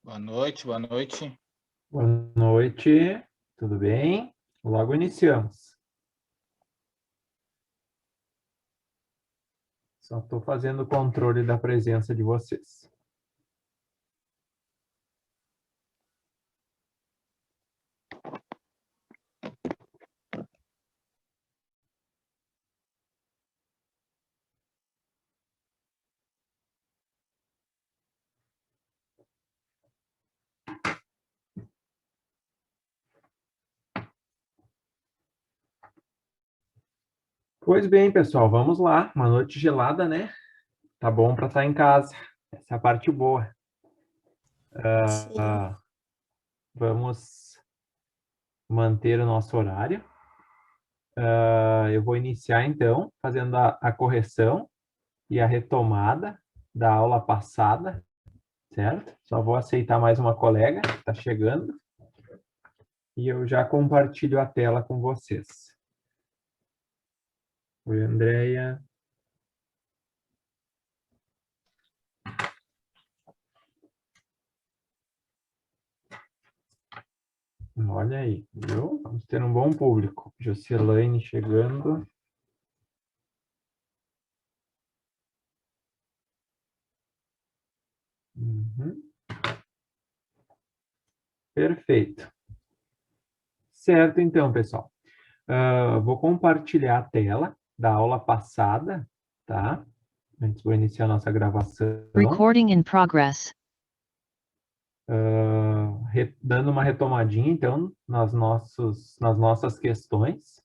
Boa noite, boa noite. Boa noite, tudo bem? Logo iniciamos. Só estou fazendo o controle da presença de vocês. Pois bem, pessoal, vamos lá. Uma noite gelada, né? Tá bom para estar em casa. Essa é a parte boa. Vamos manter o nosso horário. Eu vou iniciar, então, fazendo a correção e a retomada da aula passada, certo? Só vou aceitar mais uma colega que está chegando e eu já compartilho a tela com vocês. Oi, Andréia. Olha aí, viu? Vamos ter um bom público. Jocelaine chegando. Uhum. Perfeito. Certo, então, pessoal. Vou compartilhar a tela da aula passada, tá? Antes vou iniciar a nossa gravação. Recording in progress. Dando uma retomadinha, então, nas nossas questões,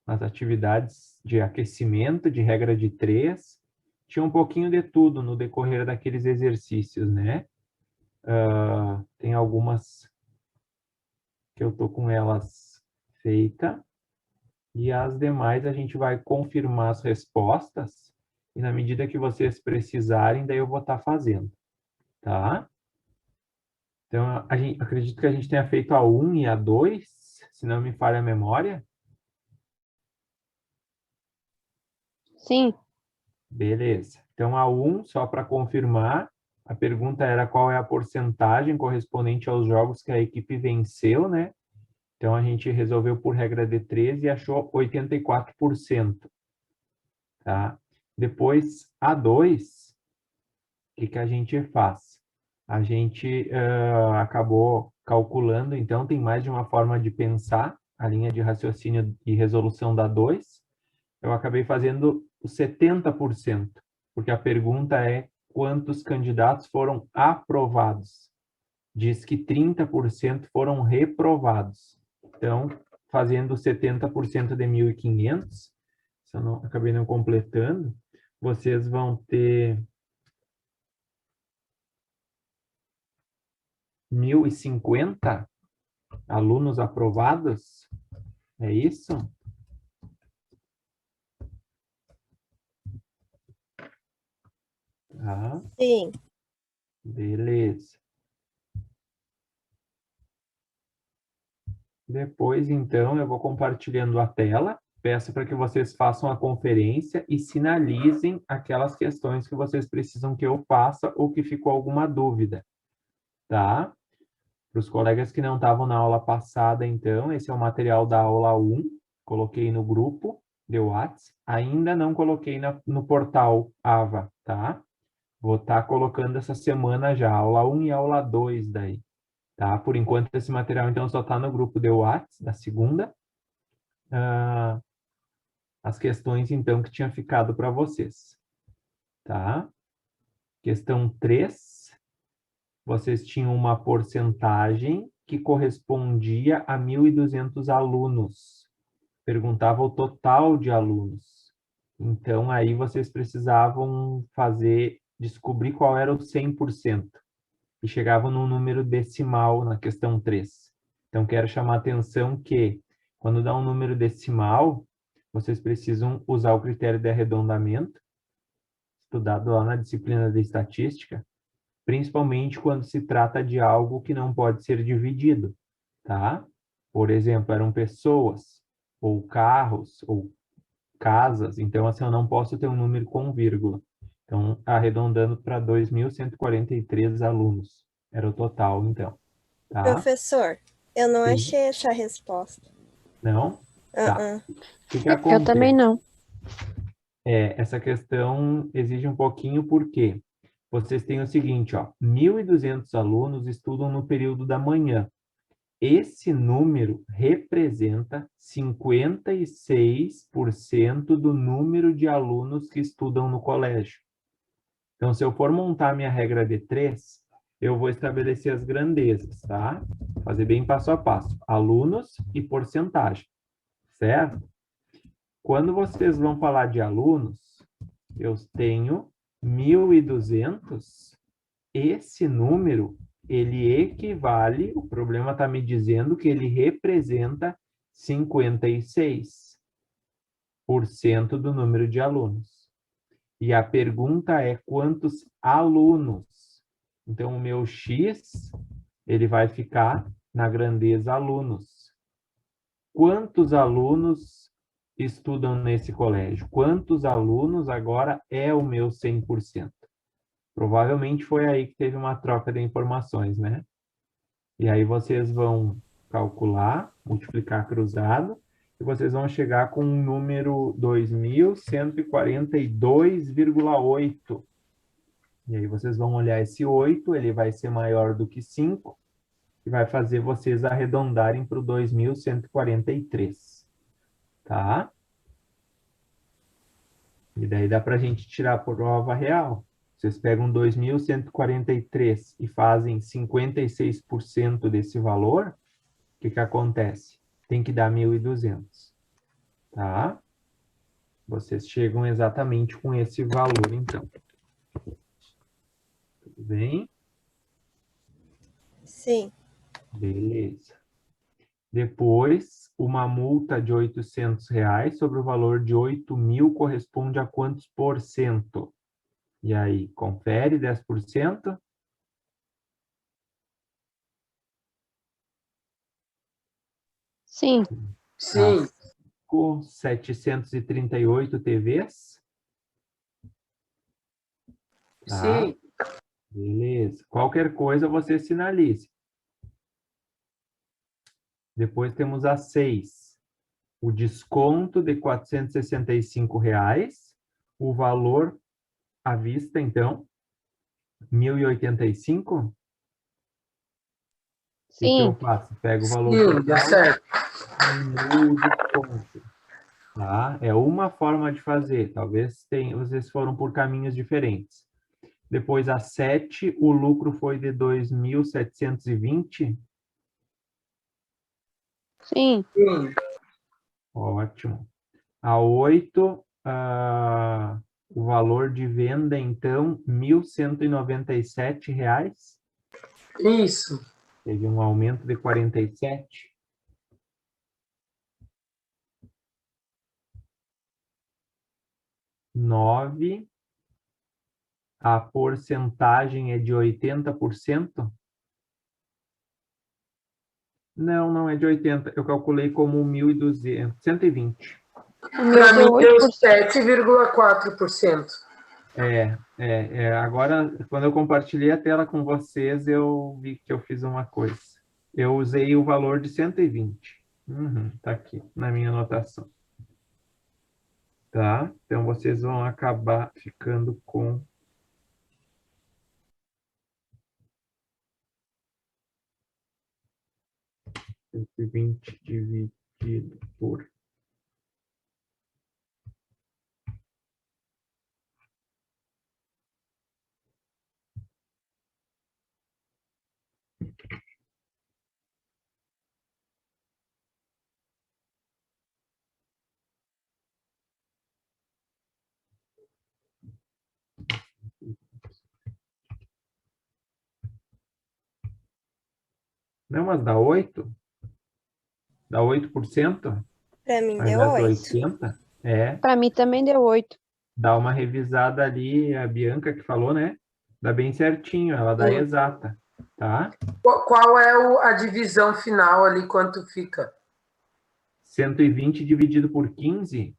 nas atividades de aquecimento, de regra de 3. Tinha um pouquinho de tudo no decorrer daqueles exercícios, né? Tem algumas que eu tô com elas feitas, e as demais a gente vai confirmar as respostas, e na medida que vocês precisarem, daí eu vou estar fazendo, tá? Então, acredito que a gente tenha feito a 1 e a 2, se não me falha a memória. Sim. Beleza. Então, a 1, só para confirmar, a pergunta era qual é a porcentagem correspondente aos jogos que a equipe venceu, né? Então, a gente resolveu por regra de 3 e achou 84%. Tá? Depois, a 2, o que a gente faz? A gente acabou calculando, então, tem mais de uma forma de pensar a linha de raciocínio e resolução da 2. Eu acabei fazendo os 70%, porque a pergunta é quantos candidatos foram aprovados. Diz que 30% foram reprovados. Então, fazendo 70% de 1.500, se eu não, acabei não completando, vocês vão ter 1.050 alunos aprovados? É isso? Tá, Sim. beleza. Depois, então, eu vou compartilhando a tela. Peço para que vocês façam a conferência e sinalizem aquelas questões que vocês precisam que eu faça ou que ficou alguma dúvida, tá? Para os colegas que não estavam na aula passada, então, esse é o material da aula 1. Coloquei no grupo de WhatsApp. Ainda não coloquei no portal AVA, tá? Vou estar colocando essa semana já, aula 1 e aula 2 daí. Tá? Por enquanto, esse material, então, só está no grupo de WhatsApp, da segunda. As questões, então, que tinha ficado para vocês. Tá? Questão 3. Vocês tinham uma porcentagem que correspondia a 1.200 alunos. Perguntava o total de alunos. Então, aí vocês precisavam descobrir qual era o 100%. E chegavam num número decimal na questão 3. Então, quero chamar a atenção que, quando dá um número decimal, vocês precisam usar o critério de arredondamento, estudado lá na disciplina de estatística, principalmente quando se trata de algo que não pode ser dividido, tá? Por exemplo, eram pessoas, ou carros, ou casas, então, assim, eu não posso ter um número com vírgula. Então, arredondando para 2.143 alunos. Era o total, então. Tá? Professor, eu não Sim. achei essa resposta. Não? Tá. O que Eu acontece? também não. Essa questão exige um pouquinho porque vocês têm o seguinte, ó, 1.200 alunos estudam no período da manhã. Esse número representa 56% do número de alunos que estudam no colégio. Então, se eu for montar minha regra de 3, eu vou estabelecer as grandezas, tá? Fazer bem passo a passo. Alunos e porcentagem, certo? Quando vocês vão falar de alunos, eu tenho 1.200. Esse número, ele equivale, o problema está me dizendo que ele representa 56% do número de alunos. E a pergunta é quantos alunos? Então, o meu X, ele vai ficar na grandeza alunos. Quantos alunos estudam nesse colégio? Quantos alunos agora é o meu 100%? Provavelmente foi aí que teve uma troca de informações, né? E aí vocês vão calcular, multiplicar cruzado, e vocês vão chegar com um número 2.142,8. E aí vocês vão olhar esse 8, ele vai ser maior do que 5, e vai fazer vocês arredondarem para o 2.143. Tá? E daí dá para a gente tirar a prova real. Vocês pegam 2.143 e fazem 56% desse valor, o que acontece? Tem que dar 1.200, tá? Vocês chegam exatamente com esse valor, então. Tudo bem? Sim. Beleza. Depois, uma multa de R$800 sobre o valor de 8.000 corresponde a quantos por cento? E aí, confere 10%? Sim. Sim, Com 738 TVs? Tá? sim, Beleza. Qualquer coisa você sinalize. Depois temos a 6. O desconto de R$465. O valor à vista, então, 1.085. O que eu Sim. faço? Pego o valor sim, dá total certo. e diminui o desconto. Tá? É uma forma de fazer. Talvez vocês foram por caminhos diferentes. Depois, a 7, o lucro foi de 2.720. Sim. Sim, Ótimo. A 8, o valor de venda, então, R$1.197. isso. Teve um aumento de 47. Nove. A porcentagem é de 80%? Não, não é de 80. Eu calculei como 1.200, 120. O meu Para deu mim deu 8%. 7,4%. Agora, quando eu compartilhei a tela com vocês, eu vi que eu fiz uma coisa. Eu usei o valor de 120. Tá aqui na minha anotação. Tá? Então, vocês vão acabar ficando com 120 dividido por 1. Não, mas dá 8? Dá 8%? Para mim Ao deu invés de 8. 80? É. Para mim também deu 8. Dá uma revisada ali, a Bianca que falou, né? Dá bem certinho, ela dá Sim. exata, tá? Qual é a divisão final ali, quanto fica? 120 dividido por 15,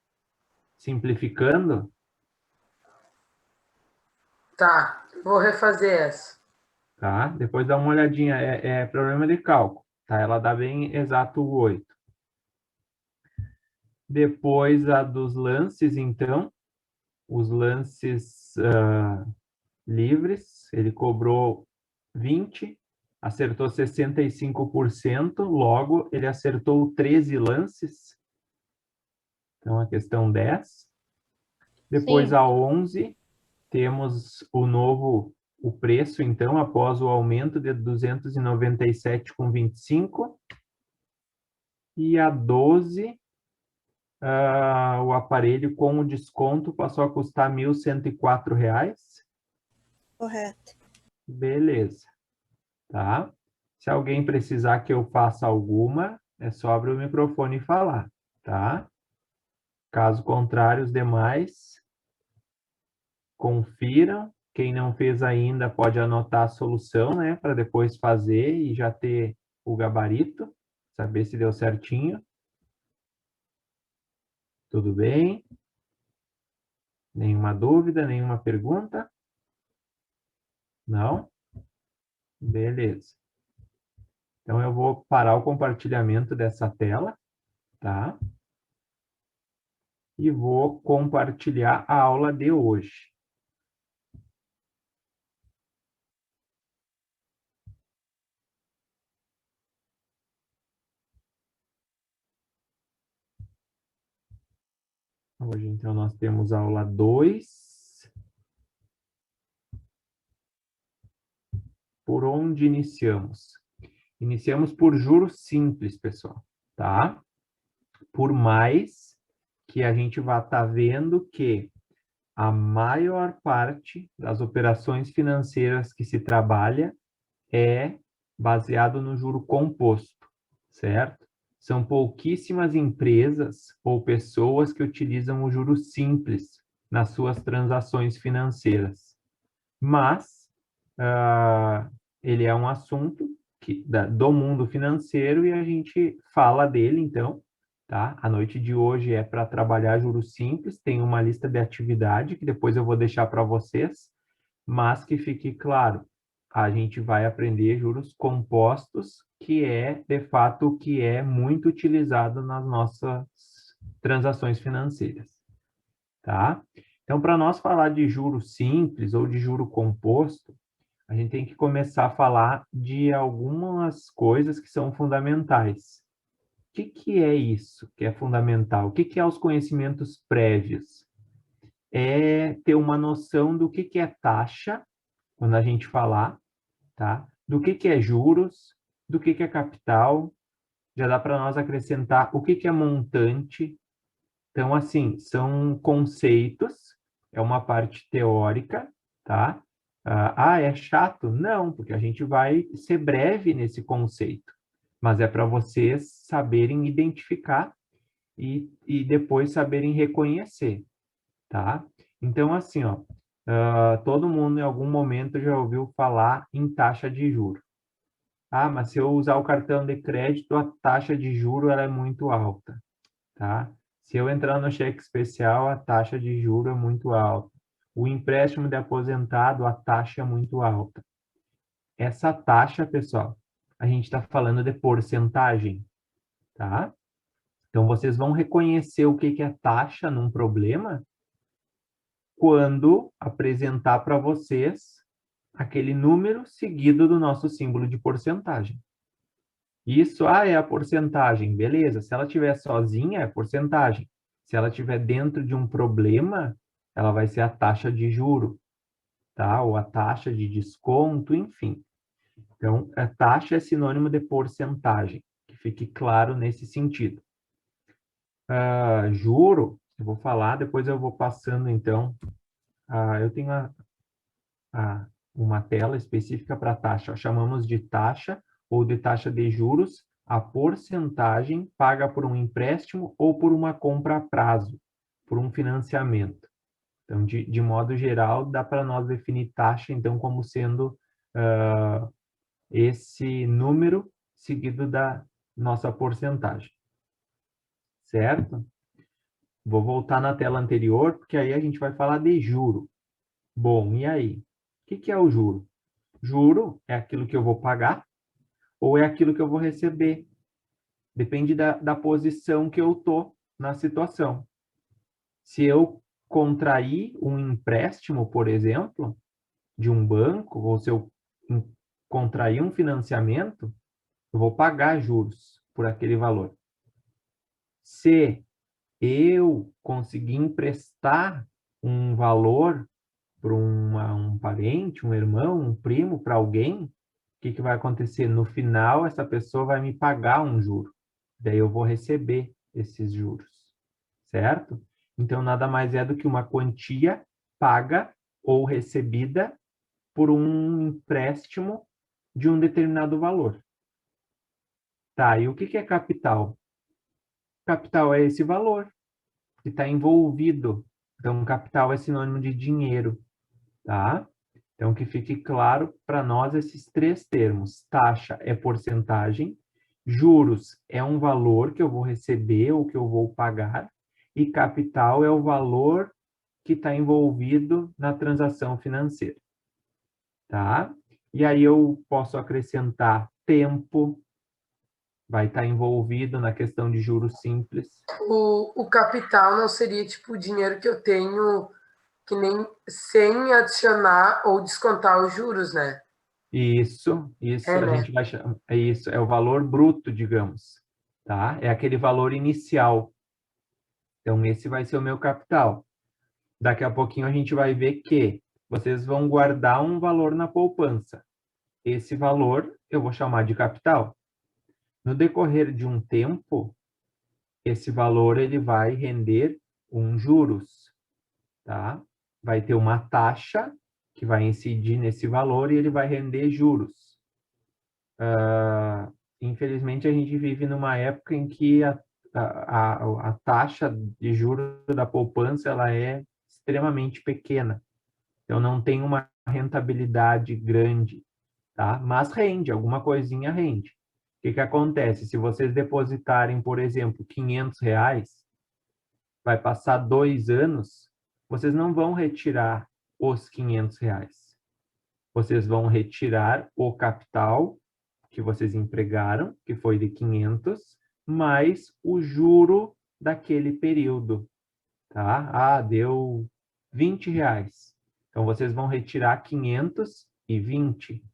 simplificando, Tá, vou refazer essa. tá? Depois dá uma olhadinha, é problema de cálculo, tá? Ela dá bem exato o 8. Depois a dos lances, então, os lances livres, ele cobrou 20, acertou 65%, logo ele acertou 13 lances. Então, a questão 10. Depois, Sim. a 11, temos o preço, então, após o aumento de 297,25. E a 12, o aparelho com o desconto passou a custar R$ 1.104. Correto. Beleza. Tá? Se alguém precisar que eu faça alguma, é só abrir o microfone e falar, tá? Caso contrário, os demais confiram. Quem não fez ainda pode anotar a solução, né? Para depois fazer e já ter o gabarito, saber se deu certinho. Tudo bem? Nenhuma dúvida, nenhuma pergunta? Não? Beleza. Então, eu vou parar o compartilhamento dessa tela, tá? E vou compartilhar a aula de hoje. Hoje, então, nós temos a aula 2. Por onde iniciamos? Iniciamos por juros simples, pessoal, tá? Por mais que a gente vá estar vendo que a maior parte das operações financeiras que se trabalha é baseado no juro composto, certo? São pouquíssimas empresas ou pessoas que utilizam o juro simples nas suas transações financeiras. Mas ele é um assunto do mundo financeiro e a gente fala dele, então, tá? A noite de hoje é para trabalhar juros simples, tem uma lista de atividade que depois eu vou deixar para vocês, mas que fique claro, a gente vai aprender juros compostos, que é, de fato, o que é muito utilizado nas nossas transações financeiras, tá? Então, para nós falar de juro simples ou de juro composto, a gente tem que começar a falar de algumas coisas que são fundamentais. O que é isso que é fundamental? O que é os conhecimentos prévios? É ter uma noção do que é taxa, quando a gente falar, tá? Do que é juros, do que é capital, já dá para nós acrescentar o que é montante. Então, assim, são conceitos, é uma parte teórica, tá? É chato? Não, porque a gente vai ser breve nesse conceito, mas é para vocês saberem identificar e depois saberem reconhecer, tá? Então, assim, ó, todo mundo em algum momento já ouviu falar em taxa de juros. Ah, mas se eu usar o cartão de crédito, a taxa de juro ela é muito alta, tá? Se eu entrar no cheque especial, a taxa de juro é muito alta. O empréstimo de aposentado, a taxa é muito alta. Essa taxa, pessoal, a gente está falando de porcentagem, tá? Então, vocês vão reconhecer o que é taxa num problema quando apresentar para vocês aquele número seguido do nosso símbolo de porcentagem. Isso, é a porcentagem, beleza. Se ela estiver sozinha, é porcentagem. Se ela estiver dentro de um problema, ela vai ser a taxa de juro, tá? Ou a taxa de desconto, enfim. Então, a taxa é sinônimo de porcentagem, que fique claro nesse sentido. Juro, eu vou falar, depois eu vou passando, então. Eu tenho uma tela específica para taxa. Chamamos de taxa ou de taxa de juros a porcentagem paga por um empréstimo ou por uma compra a prazo, por um financiamento. Então, de modo geral, dá para nós definir taxa, então, como sendo esse número seguido da nossa porcentagem. Certo? Vou voltar na tela anterior, porque aí a gente vai falar de juro. Bom, e aí? O que é o juro? Juro é aquilo que eu vou pagar ou é aquilo que eu vou receber. Depende da posição que eu estou na situação. Se eu contrair um empréstimo, por exemplo, de um banco, ou se eu contrair um financiamento, eu vou pagar juros por aquele valor. Se eu conseguir emprestar um valor para um parente, um irmão, um primo, para alguém, o que vai acontecer? No final, essa pessoa vai me pagar um juro. Daí eu vou receber esses juros, certo? Então, nada mais é do que uma quantia paga ou recebida por um empréstimo de um determinado valor. Tá, e o que é capital? Capital é esse valor que está envolvido. Então, capital é sinônimo de dinheiro, tá? Então, que fique claro para nós esses três termos. Taxa é porcentagem, juros é um valor que eu vou receber ou que eu vou pagar, e capital é o valor que está envolvido na transação financeira, tá? E aí eu posso acrescentar tempo, vai estar envolvido na questão de juros simples. O capital não seria tipo o dinheiro que eu tenho que nem sem adicionar ou descontar os juros, né? Isso, a né? gente vai chamar, isso, é o valor bruto, digamos, tá? É aquele valor inicial. Então, esse vai ser o meu capital. Daqui a pouquinho a gente vai ver que vocês vão guardar um valor na poupança. Esse valor eu vou chamar de capital. No decorrer de um tempo, esse valor ele vai render juros, tá? Vai ter uma taxa que vai incidir nesse valor e ele vai render juros. Infelizmente, a gente vive numa época em que a taxa de juros da poupança ela é extremamente pequena. Então, não tem uma rentabilidade grande, tá? Mas rende, alguma coisinha rende. O que acontece? Se vocês depositarem, por exemplo, R$500, vai passar 2 anos, vocês não vão retirar os R$500. Vocês vão retirar o capital que vocês empregaram, que foi de 500, mais o juro daquele período, tá? Deu R$20. Então, vocês vão retirar 520.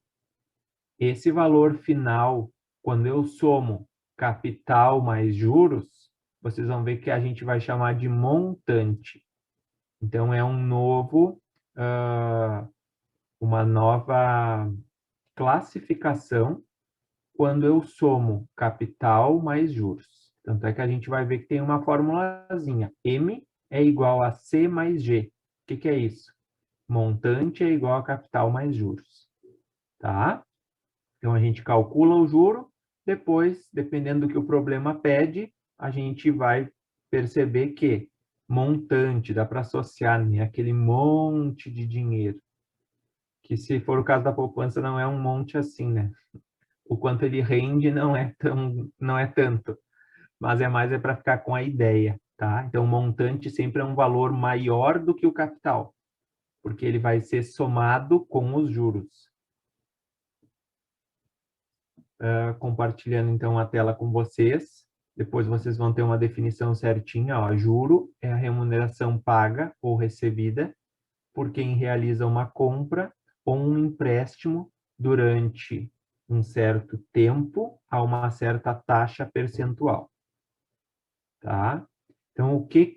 Esse valor final, quando eu somo capital mais juros, vocês vão ver que a gente vai chamar de montante. Então, é uma nova classificação quando eu somo capital mais juros. Tanto é que a gente vai ver que tem uma formulazinha. M é igual a C mais G. O que é isso? Montante é igual a capital mais juros, tá? Então, a gente calcula o juro, depois, dependendo do que o problema pede, a gente vai perceber que montante, dá para associar, né, aquele monte de dinheiro, que se for o caso da poupança, não é um monte assim, né? O quanto ele rende não é tanto, mas é mais para ficar com a ideia, tá? Então, montante sempre é um valor maior do que o capital, porque ele vai ser somado com os juros. Compartilhando então a tela com vocês. Depois vocês vão ter uma definição certinha. Ó. Juro é a remuneração paga ou recebida por quem realiza uma compra ou um empréstimo durante um certo tempo a uma certa taxa percentual. Tá? Então, o que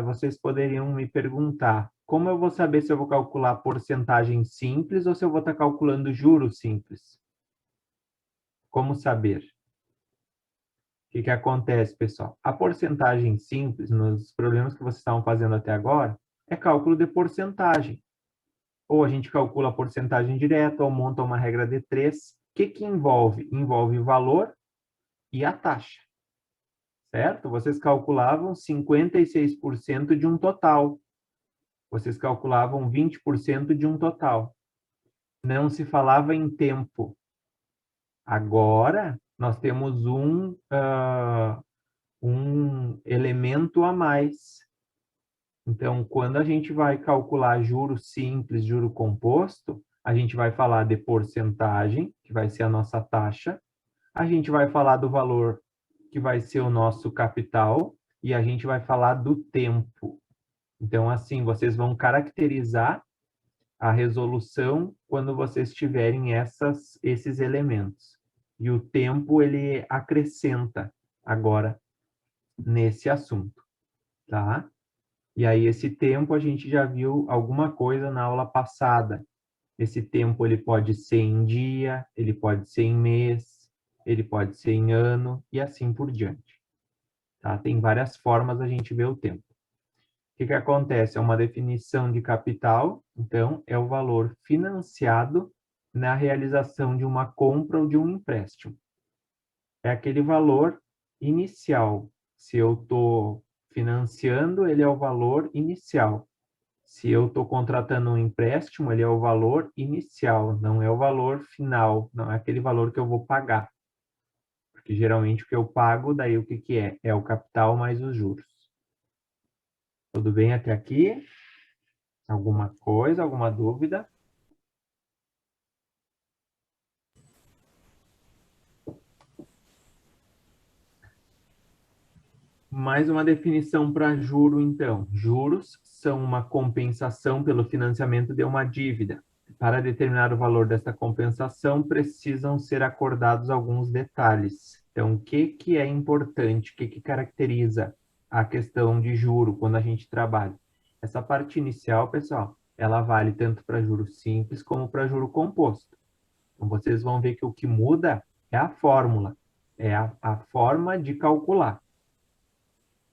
vocês poderiam me perguntar? Como eu vou saber se eu vou calcular porcentagem simples ou se eu vou estar calculando juros simples? Como saber? O que acontece, pessoal? A porcentagem simples, nos problemas que vocês estavam fazendo até agora, é cálculo de porcentagem. Ou a gente calcula a porcentagem direta, ou monta uma regra de 3. O que envolve? Envolve o valor e a taxa. Certo? Vocês calculavam 56% de um total. Vocês calculavam 20% de um total. Não se falava em tempo. Agora, nós temos um elemento a mais. Então, quando a gente vai calcular juro simples, juro composto, a gente vai falar de porcentagem, que vai ser a nossa taxa, a gente vai falar do valor, que vai ser o nosso capital, e a gente vai falar do tempo. Então, assim, vocês vão caracterizar a resolução quando vocês tiverem esses elementos. E o tempo, ele acrescenta agora nesse assunto, tá? E aí, esse tempo, a gente já viu alguma coisa na aula passada. Esse tempo, ele pode ser em dia, ele pode ser em mês, ele pode ser em ano, e assim por diante. Tá? Tem várias formas a gente ver o tempo. O que acontece? É uma definição de capital, então, é o valor financiado na realização de uma compra ou de um empréstimo. É aquele valor inicial. Se eu estou financiando, ele é o valor inicial. Se eu estou contratando um empréstimo, ele é o valor inicial, não é o valor final, não é aquele valor que eu vou pagar. Porque geralmente o que eu pago, daí o que é? É o capital mais os juros. Tudo bem até aqui? Alguma coisa, alguma dúvida? Mais uma definição para juro, então. Juros são uma compensação pelo financiamento de uma dívida. Para determinar o valor desta compensação, precisam ser acordados alguns detalhes. Então, o que é importante? O que caracteriza a questão de juro quando a gente trabalha? Essa parte inicial, pessoal, ela vale tanto para juro simples como para juro composto. Então, vocês vão ver que o que muda é a fórmula, é a forma de calcular.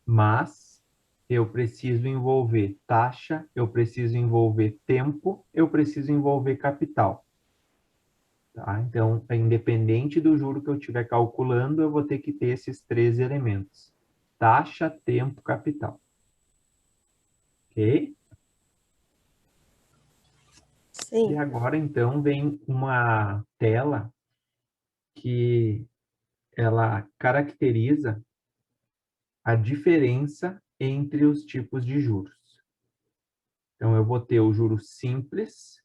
Mas eu preciso envolver taxa, eu preciso envolver tempo, eu preciso envolver capital. Tá? Então, independente do juro que eu estiver calculando, eu vou ter que ter esses 3 elementos. Taxa, tempo, capital. Ok? Sim. E agora, então, vem uma tela que ela caracteriza a diferença entre os tipos de juros. Então, eu vou ter o juro simples,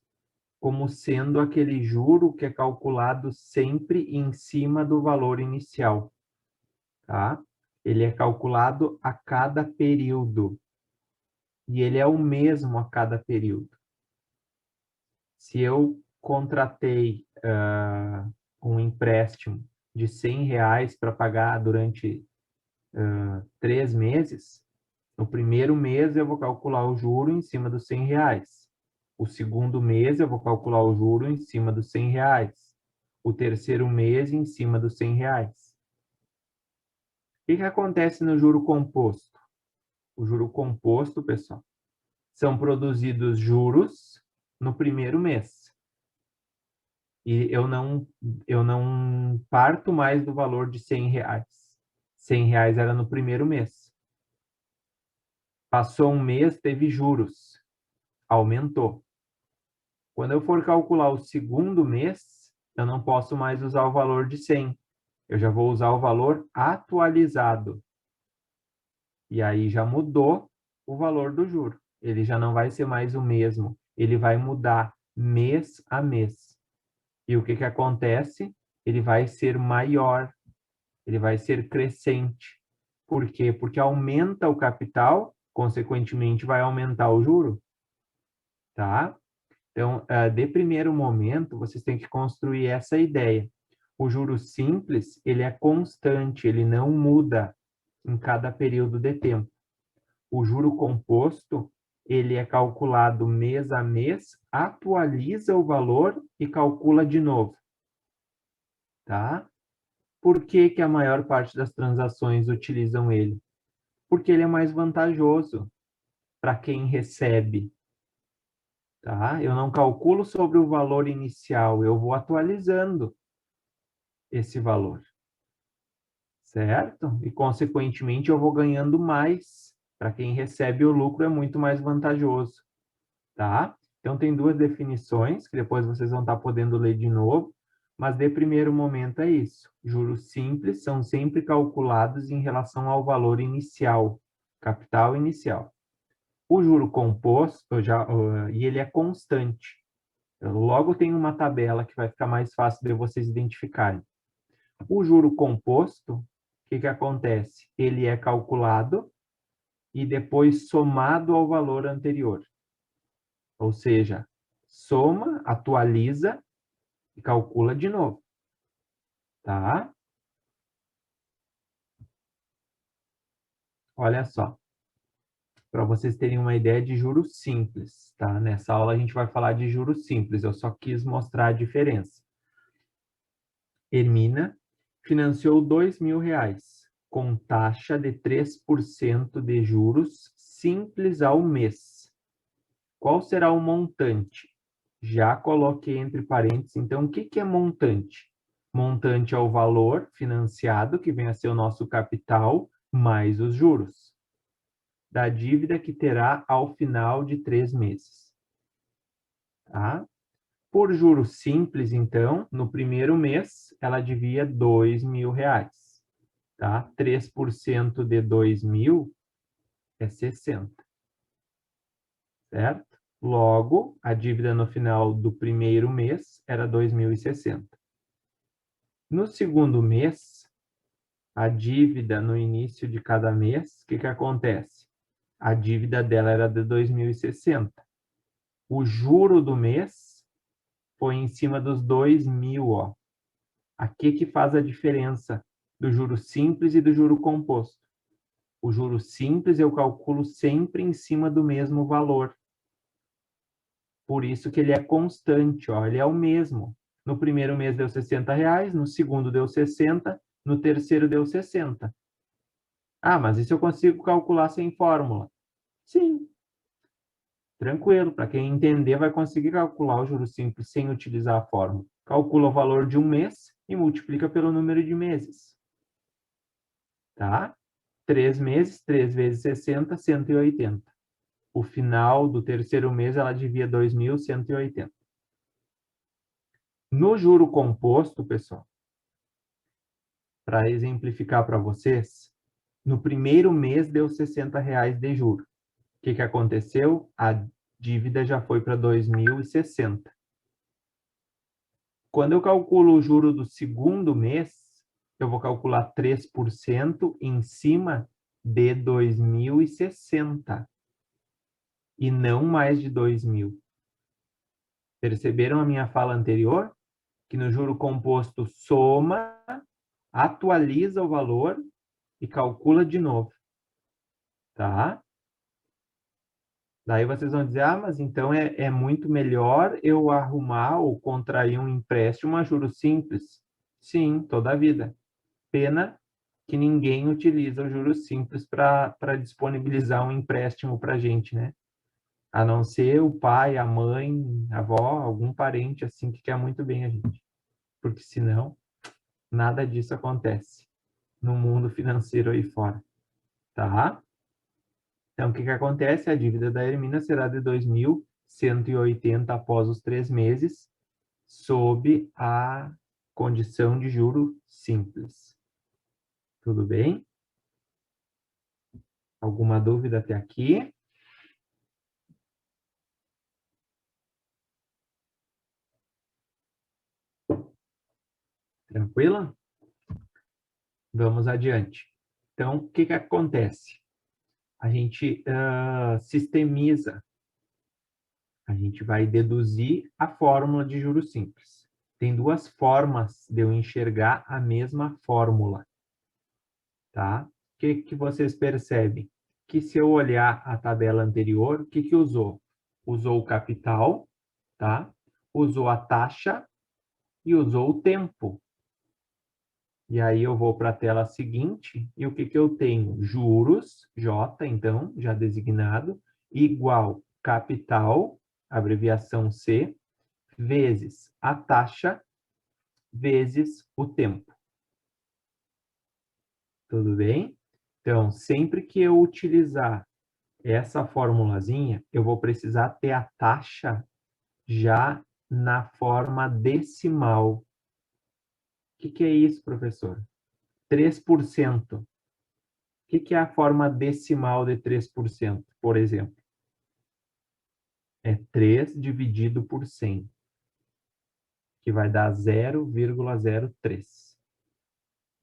como sendo aquele juro que é calculado sempre em cima do valor inicial, tá? Ele é calculado a cada período, e ele é o mesmo a cada período. Se eu contratei um empréstimo de R$100 para pagar durante 3 meses, no primeiro mês eu vou calcular o juro em cima dos R$100. O segundo mês eu vou calcular o juro em cima dos R$100. O terceiro mês em cima dos R$100. O que acontece no juro composto? O juro composto, pessoal, são produzidos juros no primeiro mês. E eu não parto mais do valor de R$100. R$100 era no primeiro mês. Passou um mês, teve juros. Aumentou. Quando eu for calcular o segundo mês, eu não posso mais usar o valor de 100. Eu já vou usar o valor atualizado. E aí já mudou o valor do juro. Ele já não vai ser mais o mesmo. Ele vai mudar mês a mês. E o que que acontece? Ele vai ser maior. Ele vai ser crescente. Por quê? Porque aumenta o capital, consequentemente vai aumentar o juro. Tá? Então, de primeiro momento, vocês têm que construir essa ideia. O juro simples, ele é constante, ele não muda em cada período de tempo. O juro composto, ele é calculado mês a mês, atualiza o valor e calcula de novo. Tá? Por que que a maior parte das transações utilizam ele? Porque ele é mais vantajoso para quem recebe. Tá? Eu não calculo sobre o valor inicial, eu vou atualizando esse valor. Certo? E, consequentemente, eu vou ganhando mais. Para quem recebe o lucro, é muito mais vantajoso. Tá? Então, tem duas definições, que depois vocês vão estar podendo ler de novo, mas de primeiro momento é isso. Juros simples são sempre calculados em relação ao valor inicial, capital inicial. O juro composto, e ele é constante. Logo tem uma tabela que vai ficar mais fácil de vocês identificarem. O juro composto, o que que acontece? Ele é calculado e depois somado ao valor anterior. Ou seja, soma, atualiza e calcula de novo. Tá? Olha só. Para vocês terem uma ideia de juros simples, tá? Nessa aula a gente vai falar de juros simples, eu só quis mostrar a diferença. Hermina financiou R$2.000 com taxa de 3% de juros simples ao mês. Qual será o montante? Já coloquei entre parênteses, então o que que é montante? Montante é o valor financiado, que vem a ser o nosso capital, mais os juros da dívida que terá ao final de 3 meses. Tá? Por juros simples, então, no primeiro mês, ela devia R$2.000. Tá? 3% de 2.000 é 60. Certo? Logo, a dívida no final do primeiro mês era 2.060. No segundo mês, a dívida no início de cada mês, o que que acontece? A dívida dela era de 2.060. O juro do mês foi em cima dos 2.000, ó. Aqui que faz a diferença do juro simples e do juro composto. O juro simples eu calculo sempre em cima do mesmo valor. Por isso que ele é constante, ó, ele é o mesmo. No primeiro mês deu R$60, no segundo deu 60, no terceiro deu 60. Ah, mas isso eu consigo calcular sem fórmula? Sim. Tranquilo, para quem entender vai conseguir calcular o juro simples sem utilizar a fórmula. Calcula o valor de um mês e multiplica pelo número de meses. Tá? 3 meses, 3 vezes 60, 180. O final do terceiro mês ela devia 2.180. No juro composto, pessoal, para exemplificar para vocês, no primeiro mês deu R$60 de juro. O que que aconteceu? A dívida já foi para 2.060. Quando eu calculo o juro do segundo mês, eu vou calcular 3% em cima de 2.060 e não mais de 2.000. Perceberam a minha fala anterior? Que no juro composto soma, atualiza o valor e calcula de novo. Tá? Daí vocês vão dizer, ah, mas então é muito melhor eu arrumar ou contrair um empréstimo a juros simples. Sim, toda a vida. Pena que ninguém utiliza o juros simples para disponibilizar um empréstimo para a gente, né? A não ser o pai, a mãe, a avó, algum parente assim que quer muito bem a gente. Porque senão, nada disso acontece no mundo financeiro aí fora, tá? Então, o que que acontece? A dívida da Hermina será de 2.180 após os 3 meses, sob a condição de juro simples. Tudo bem? Alguma dúvida até aqui? Tranquila? Vamos adiante. Então, o que que acontece? A gente sistemiza. A gente vai deduzir a fórmula de juros simples. Tem duas formas de eu enxergar a mesma fórmula, tá? O que vocês percebem? Que se eu olhar a tabela anterior, o que usou? Usou o capital, tá? Usou a taxa e usou o tempo. E aí eu vou para a tela seguinte e o que eu tenho? Juros, J, então, já designado, igual capital, abreviação C, vezes a taxa, vezes o tempo. Tudo bem? Então, sempre que eu utilizar essa formulazinha, eu vou precisar ter a taxa já na forma decimal. O que é isso, professor? 3%. O que é a forma decimal de 3%, por exemplo? É 3 dividido por 100, que vai dar 0,03.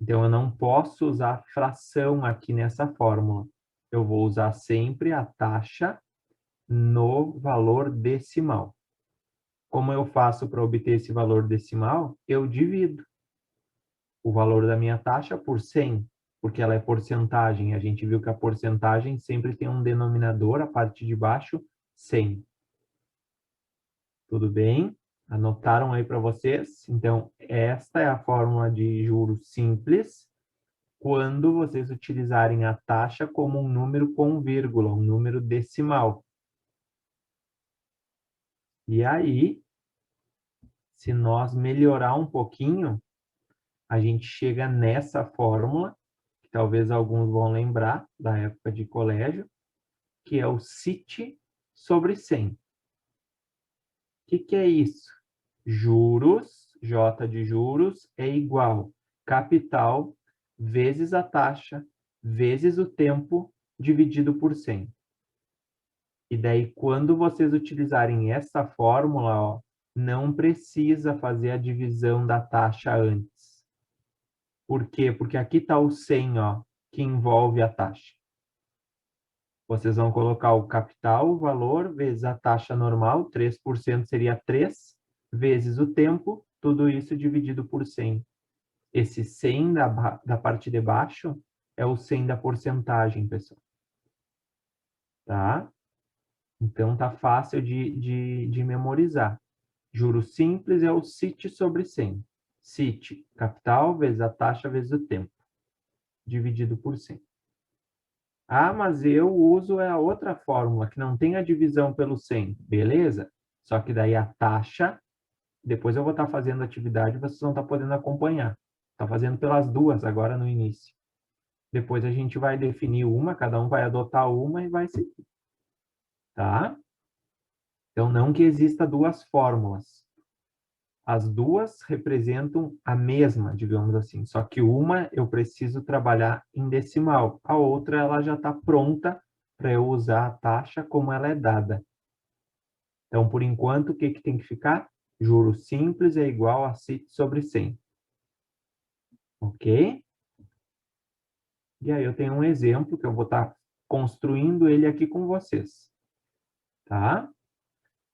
Então, eu não posso usar fração aqui nessa fórmula. Eu vou usar sempre a taxa no valor decimal. Como eu faço para obter esse valor decimal? Eu divido o valor da minha taxa por 100, porque ela é porcentagem. A gente viu que a porcentagem sempre tem um denominador, a parte de baixo, 100. Tudo bem? Anotaram aí para vocês? Então, esta é a fórmula de juros simples quando vocês utilizarem a taxa como um número com vírgula, um número decimal. E aí, se nós melhorar um pouquinho, a gente chega nessa fórmula, que talvez alguns vão lembrar da época de colégio, que é o CIT sobre 100. O que é isso? Juros, J de juros, é igual capital vezes a taxa, vezes o tempo, dividido por 100. E daí, quando vocês utilizarem essa fórmula, ó, não precisa fazer a divisão da taxa antes. Por quê? Porque aqui está o 100, ó, que envolve a taxa. Vocês vão colocar o capital, o valor, vezes a taxa normal, 3% seria 3, vezes o tempo, tudo isso dividido por 100. Esse 100 da parte de baixo é o 100 da porcentagem, pessoal. Tá? Então, tá fácil de memorizar. Juros simples é o CIT sobre 100. CIT, capital, vezes a taxa, vezes o tempo, dividido por 100. Ah, mas eu uso a outra fórmula, que não tem a divisão pelo 100. Beleza? Só que daí a taxa, depois eu vou estar fazendo a atividade, vocês vão estar podendo acompanhar. Está fazendo pelas duas agora no início. Depois a gente vai definir uma, cada um vai adotar uma e vai seguir. Tá? Então, não que exista duas fórmulas. As duas representam a mesma, digamos assim. Só que uma eu preciso trabalhar em decimal. A outra ela já está pronta para eu usar a taxa como ela é dada. Então, por enquanto, o que tem que ficar? Juros simples é igual a CIT sobre 100. Ok? E aí eu tenho um exemplo que eu vou estar construindo ele aqui com vocês. Tá?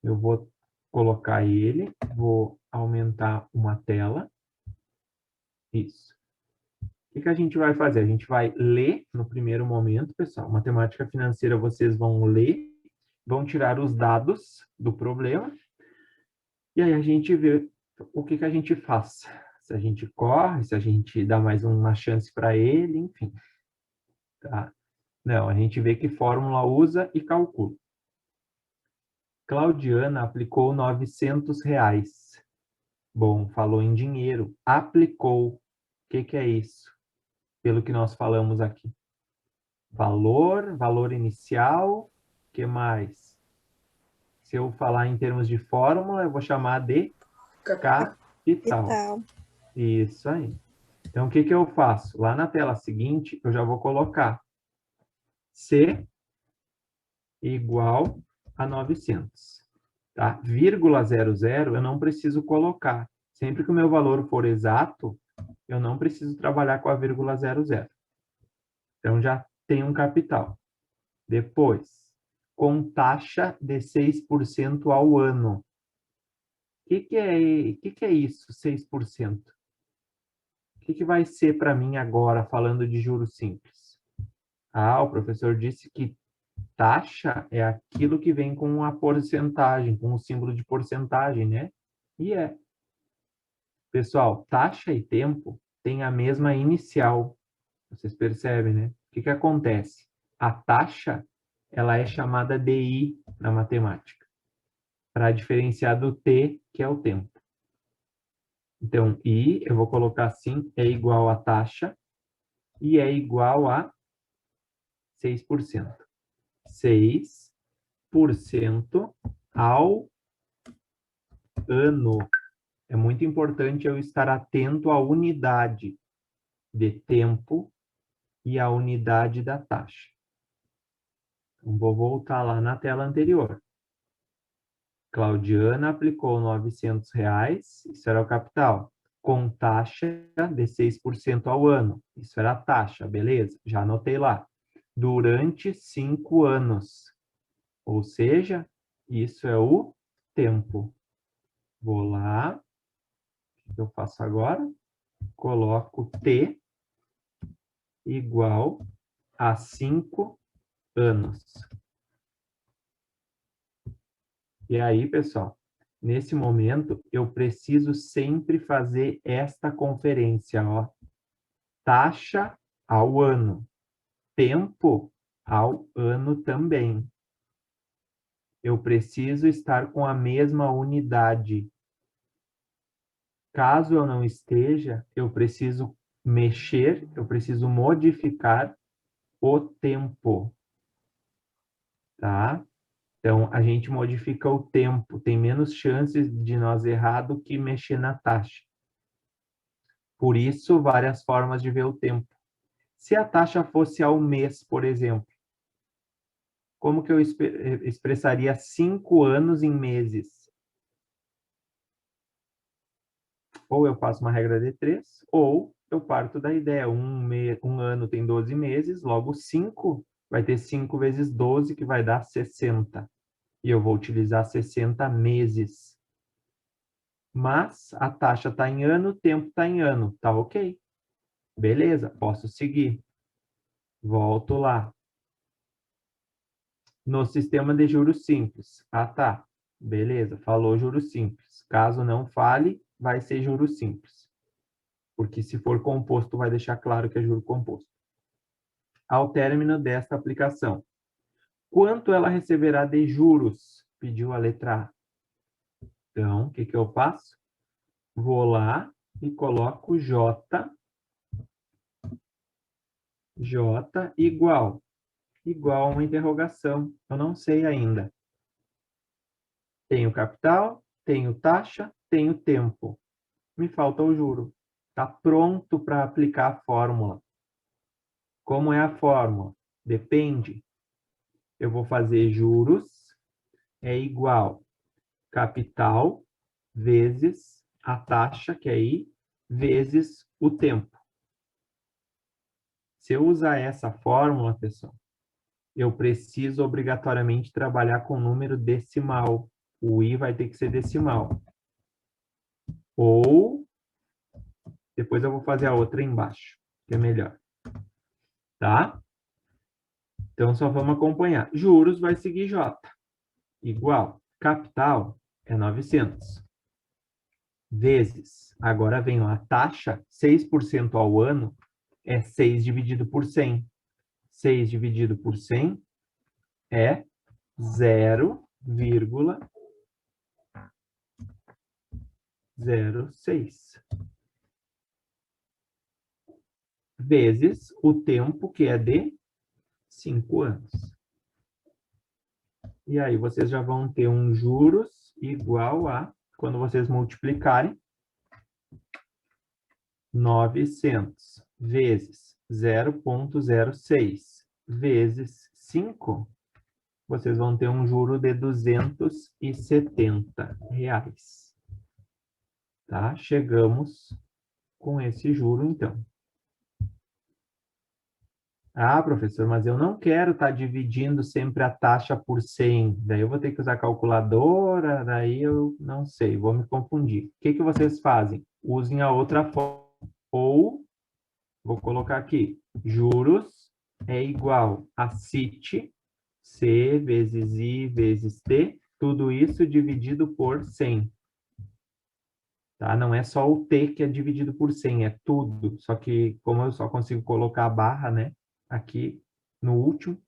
Eu vou colocar ele, vou aumentar uma tela. Isso. O que a gente vai fazer? A gente vai ler no primeiro momento, pessoal. Matemática financeira, vocês vão ler, vão tirar os dados do problema. E aí a gente vê o que a gente faz. Se a gente corre, se a gente dá mais uma chance para ele, enfim. Tá? Não, a gente vê que fórmula usa e calcula. Claudiana aplicou R$ 900. Bom, falou em dinheiro. Aplicou. O que é isso? Pelo que nós falamos aqui. Valor inicial. O que mais? Se eu falar em termos de fórmula, eu vou chamar de capital. Tal. Isso aí. Então, o que eu faço? Lá na tela seguinte, eu já vou colocar C igual a 900. Tá? Vírgula 00 eu não preciso colocar. Sempre que o meu valor for exato, eu não preciso trabalhar com a vírgula 00. Então, já tem um capital. Depois, com taxa de 6% ao ano. O que é isso, 6%? O que vai ser para mim agora, falando de juros simples? Ah, o professor disse que taxa é aquilo que vem com a porcentagem, com o símbolo de porcentagem, né? E é. Pessoal, taxa e tempo têm a mesma inicial. Vocês percebem, né? O que acontece? A taxa, ela é chamada de I na matemática, para diferenciar do T, que é o tempo. Então, I, eu vou colocar assim, é igual a taxa e é igual a 6%. 6% ao ano. É muito importante eu estar atento à unidade de tempo e à unidade da taxa. Então, vou voltar lá na tela anterior. Claudiana aplicou R$ 900, isso era o capital, com taxa de 6% ao ano. Isso era a taxa, beleza? Já anotei lá. Durante 5 anos. Ou seja, isso é o tempo. Vou lá. O que eu faço agora? Coloco T igual a 5 anos. E aí, pessoal, nesse momento, eu preciso sempre fazer esta conferência, ó. Taxa ao ano. Tempo ao ano também. Eu preciso estar com a mesma unidade. Caso eu não esteja, eu preciso mexer, eu preciso modificar o tempo. Tá? Então, a gente modifica o tempo. Tem menos chances de nós errar do que mexer na taxa. Por isso, várias formas de ver o tempo. Se a taxa fosse ao mês, por exemplo, como que eu expressaria 5 anos em meses? Ou eu faço uma regra de 3, ou eu parto da ideia. Um ano tem 12 meses, logo 5 vai ter 5 vezes 12, que vai dar 60. E eu vou utilizar 60 meses. Mas a taxa está em ano, o tempo está em ano. Tá ok. Beleza, posso seguir. Volto lá. No sistema de juros simples. Ah, tá. Beleza, falou juros simples. Caso não fale, vai ser juros simples. Porque se for composto, vai deixar claro que é juro composto. Ao término desta aplicação, quanto ela receberá de juros? Pediu a letra A. Então, o que eu faço? Vou lá e coloco J igual a uma interrogação. Eu não sei ainda. Tenho capital, tenho taxa, tenho tempo. Me falta o juro. Está pronto para aplicar a fórmula. Como é a fórmula? Depende. Eu vou fazer juros é igual capital vezes a taxa, que é I, vezes o tempo. Se eu usar essa fórmula, pessoal, eu preciso obrigatoriamente trabalhar com número decimal. O I vai ter que ser decimal. Ou, depois eu vou fazer a outra embaixo, que é melhor. Tá? Então, só vamos acompanhar. Juros vai seguir J. Igual. Capital é 900. Vezes. Agora vem lá. Taxa, 6% ao ano, é 6 dividido por 100. 6 dividido por 100 é 0,6. vírgula 06 vezes o tempo, que é de 5 anos. E aí vocês já vão ter um juros igual a, quando vocês multiplicarem, 900 vezes 0,06 vezes 5, vocês vão ter um juro de R$270. Tá? Chegamos com esse juro, então. Ah, professor, mas eu não quero estar dividindo sempre a taxa por 100. Daí eu vou ter que usar calculadora, daí eu não sei, vou me confundir. O que que vocês fazem? Usem a outra forma. Ou, vou colocar aqui, juros é igual a CIT, C vezes I vezes T, tudo isso dividido por 100. Tá? Não é só o T que é dividido por 100, é tudo. Só que, como eu só consigo colocar a barra, né, aqui no último, o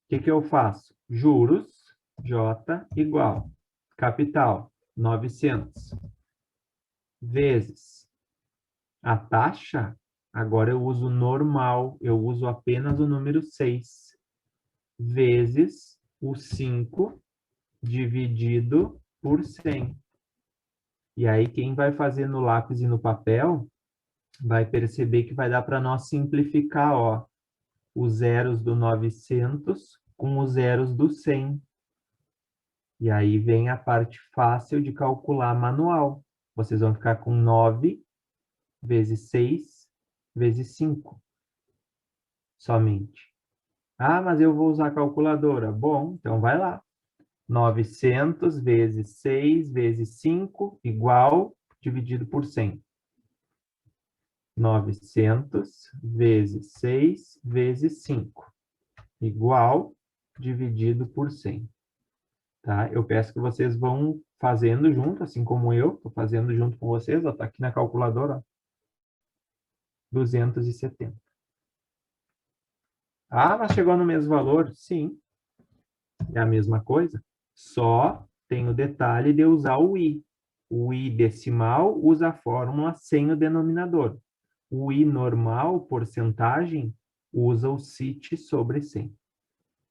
que que eu faço? Juros, J, igual, capital, 900, vezes a taxa, agora eu uso normal, eu uso apenas o número 6, vezes o 5 dividido por 100. E aí, quem vai fazer no lápis e no papel, vai perceber que vai dar para nós simplificar, ó, os zeros do 900 com os zeros do 100. E aí vem a parte fácil de calcular manual. Vocês vão ficar com 9 vezes 6 vezes 5 somente. Ah, mas eu vou usar a calculadora. Bom, então vai lá. 900 vezes 6 vezes 5 igual dividido por 100. 900 vezes 6 vezes 5 igual dividido por 100. Tá? Eu peço que vocês vão fazendo junto, assim como eu estou fazendo junto com vocês. Está aqui na calculadora. Ó, 270. Ah, mas chegou no mesmo valor? Sim. É a mesma coisa. Só tem o detalhe de usar o I. O I decimal usa a fórmula sem o denominador. O I normal, porcentagem, usa o CIT sobre 100.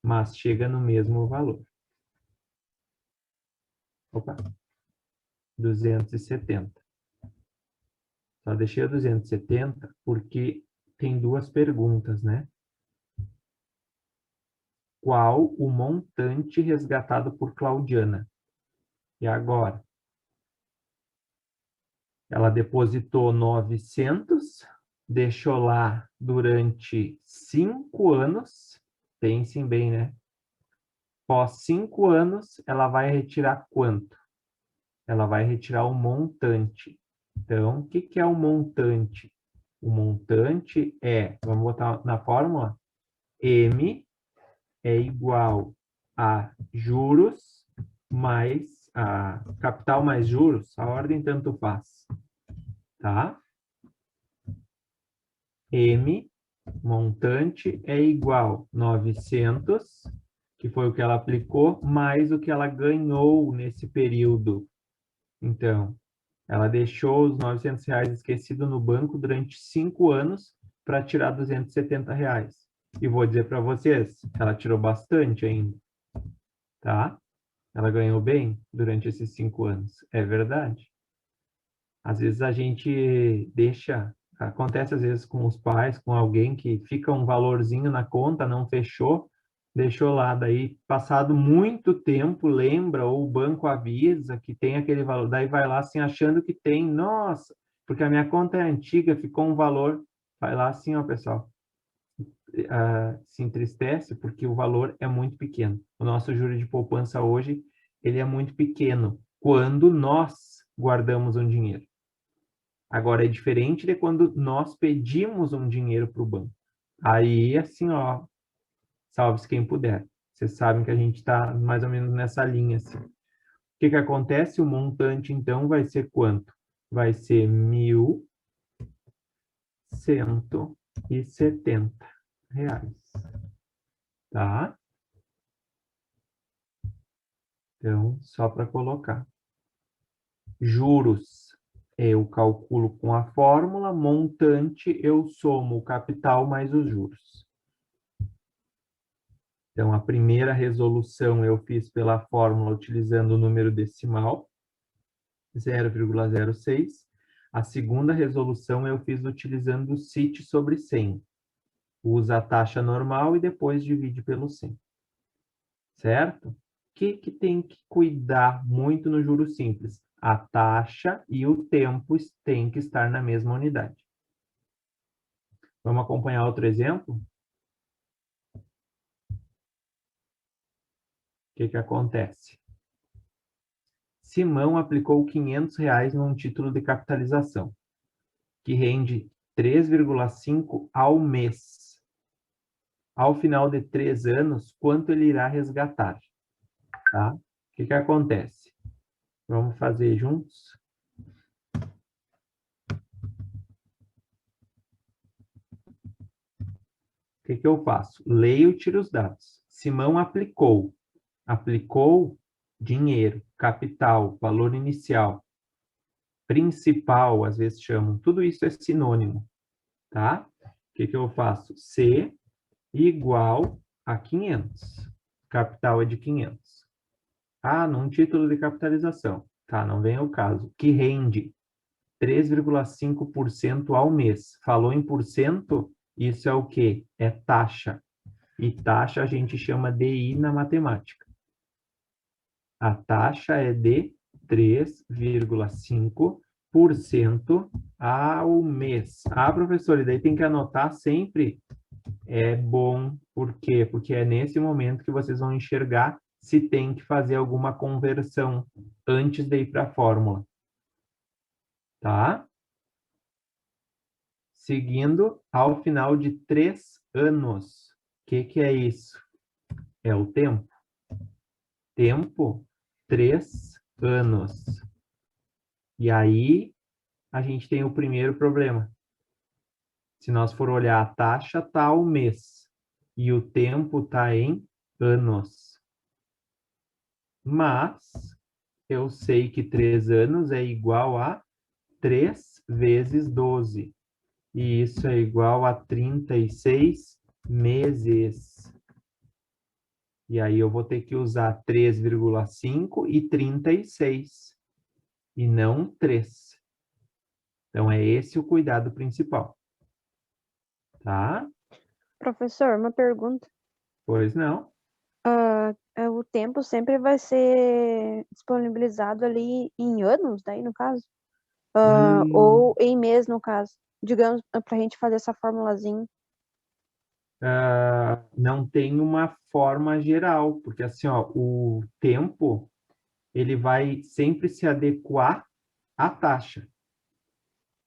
Mas chega no mesmo valor. Opa. 270. Só deixei a 270 porque tem duas perguntas, né? Qual o montante resgatado por Claudiana? E agora? Ela depositou 900, deixou lá durante 5 anos. Pensem bem, né? Após 5 anos, ela vai retirar quanto? Ela vai retirar o montante. Então, o que que é o montante? O montante é, vamos botar na fórmula, M é igual a juros mais a capital mais juros, a ordem tanto faz, tá? M, montante, é igual 900, que foi o que ela aplicou, mais o que ela ganhou nesse período. Então, ela deixou os R$900 esquecido no banco durante 5 anos para tirar R$270. E vou dizer para vocês, ela tirou bastante ainda, tá? Ela ganhou bem durante esses 5 anos, é verdade. Às vezes a gente deixa, acontece às vezes com os pais, com alguém que fica um valorzinho na conta, não fechou, deixou lá, daí passado muito tempo, lembra, ou o banco avisa que tem aquele valor, daí vai lá assim achando que tem, nossa, porque a minha conta é antiga, ficou um valor, vai lá assim, ó pessoal, se entristece porque o valor é muito pequeno. O nosso juro de poupança hoje, ele é muito pequeno, quando nós guardamos um dinheiro. Agora, é diferente de quando nós pedimos um dinheiro para o banco. Aí, assim, ó, salve-se quem puder. Vocês sabem que a gente está mais ou menos nessa linha, assim. O que que acontece? O montante, então, vai ser quanto? Vai ser R$1.170. Tá? Então, só para colocar. Juros, eu calculo com a fórmula. Montante, eu somo o capital mais os juros. Então, a primeira resolução eu fiz pela fórmula utilizando o número decimal, 0,06. A segunda resolução eu fiz utilizando o CIT sobre 100. Usa a taxa normal e depois divide pelo 100. Certo? O que tem que cuidar muito no juro simples? A taxa e o tempo têm que estar na mesma unidade. Vamos acompanhar outro exemplo? O que acontece? Simão aplicou R$500 num título de capitalização, que rende 3,5 ao mês. Ao final de 3 anos, quanto ele irá resgatar? Tá? O que acontece? Vamos fazer juntos? O que eu faço? Leio e tiro os dados. Simão aplicou. Aplicou dinheiro, capital, valor inicial, principal, às vezes chamam. Tudo isso é sinônimo, tá? O que eu faço? C igual a 500. Capital é de 500. Ah, num título de capitalização. Tá, não vem ao caso. Que rende 3,5% ao mês. Falou em porcento? Isso é o quê? É taxa. E taxa a gente chama de I na matemática. A taxa é de 3,5% ao mês. Ah, professor, e daí tem que anotar sempre. É bom, por quê? Porque é nesse momento que vocês vão enxergar se tem que fazer alguma conversão antes de ir para a fórmula. Tá? Seguindo, ao final de 3 anos. O que é isso? É o tempo. Tempo, 3 anos. E aí, a gente tem o primeiro problema. Se nós for olhar a taxa, está ao mês. E o tempo está em anos. Mas, eu sei que 3 anos é igual a 3 vezes 12. E isso é igual a 36 meses. E aí eu vou ter que usar 3,5 e 36. E não 3. Então, é esse o cuidado principal. Tá? Professor, uma pergunta. Pois não. O tempo sempre vai ser disponibilizado ali em anos, daí no caso? Ou em mês, no caso? Digamos, para a gente fazer essa formulazinha. Não tem uma forma geral, porque assim, ó, o tempo ele vai sempre se adequar à taxa.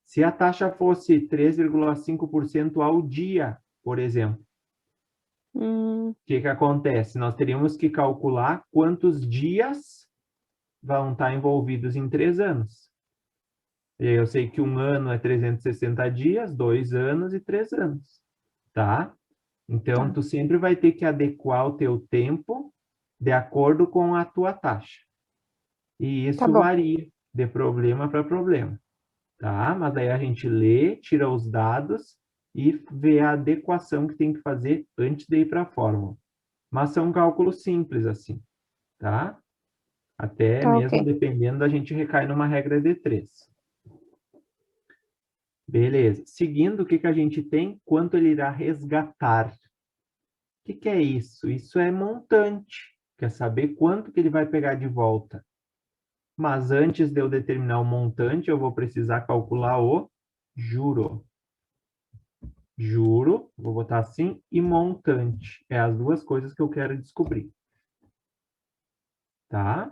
Se a taxa fosse 3,5% ao dia, por exemplo, o que acontece? Nós teríamos que calcular quantos dias vão estar envolvidos em 3 anos. Eu sei que 1 ano é 360 dias, 2 anos e 3 anos, tá? Então, tu sempre vai ter que adequar o teu tempo de acordo com a tua taxa. E isso varia de problema para problema, tá? Mas daí a gente lê, tira os dados e vê a adequação que tem que fazer antes de ir para a fórmula. Mas são cálculos simples assim, tá? Até mesmo dependendo, a gente recai numa regra de 3. Beleza. Seguindo, o que a gente tem? Quanto ele irá resgatar. O que é isso? Isso é montante. Quer saber quanto que ele vai pegar de volta. Mas antes de eu determinar o montante, eu vou precisar calcular o juro. Juro, vou botar assim, e montante. É as duas coisas que eu quero descobrir. Tá?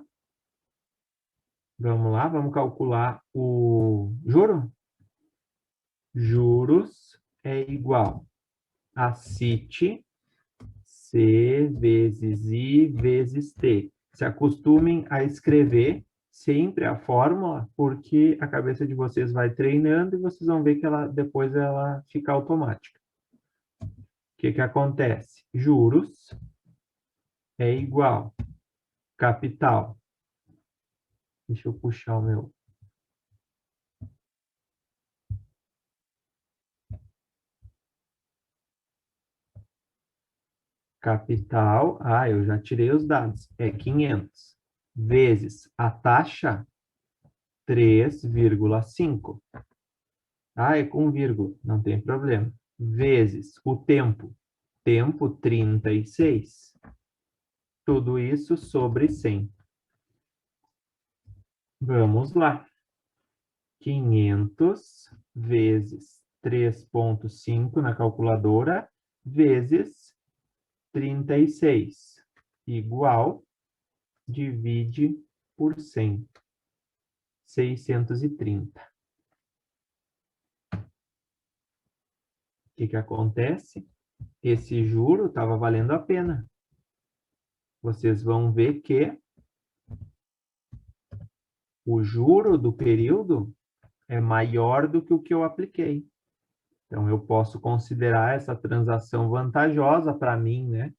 Vamos lá, vamos calcular o juro? Juros é igual a CIT, C vezes I vezes T. Se acostumem a escrever sempre a fórmula, porque a cabeça de vocês vai treinando e vocês vão ver que depois ela fica automática. O que acontece? Juros é igual capital. Deixa eu puxar o meu. Capital, eu já tirei os dados, é 500, vezes a taxa, 3,5. É com vírgula, não tem problema. Vezes o tempo, 36. Tudo isso sobre 100. Vamos lá. 500 vezes 3,5 na calculadora, vezes 36, igual, divide por 100, 630. O que acontece? Esse juro estava valendo a pena. Vocês vão ver que o juro do período é maior do que o que eu apliquei. Então, eu posso considerar essa transação vantajosa para mim, né?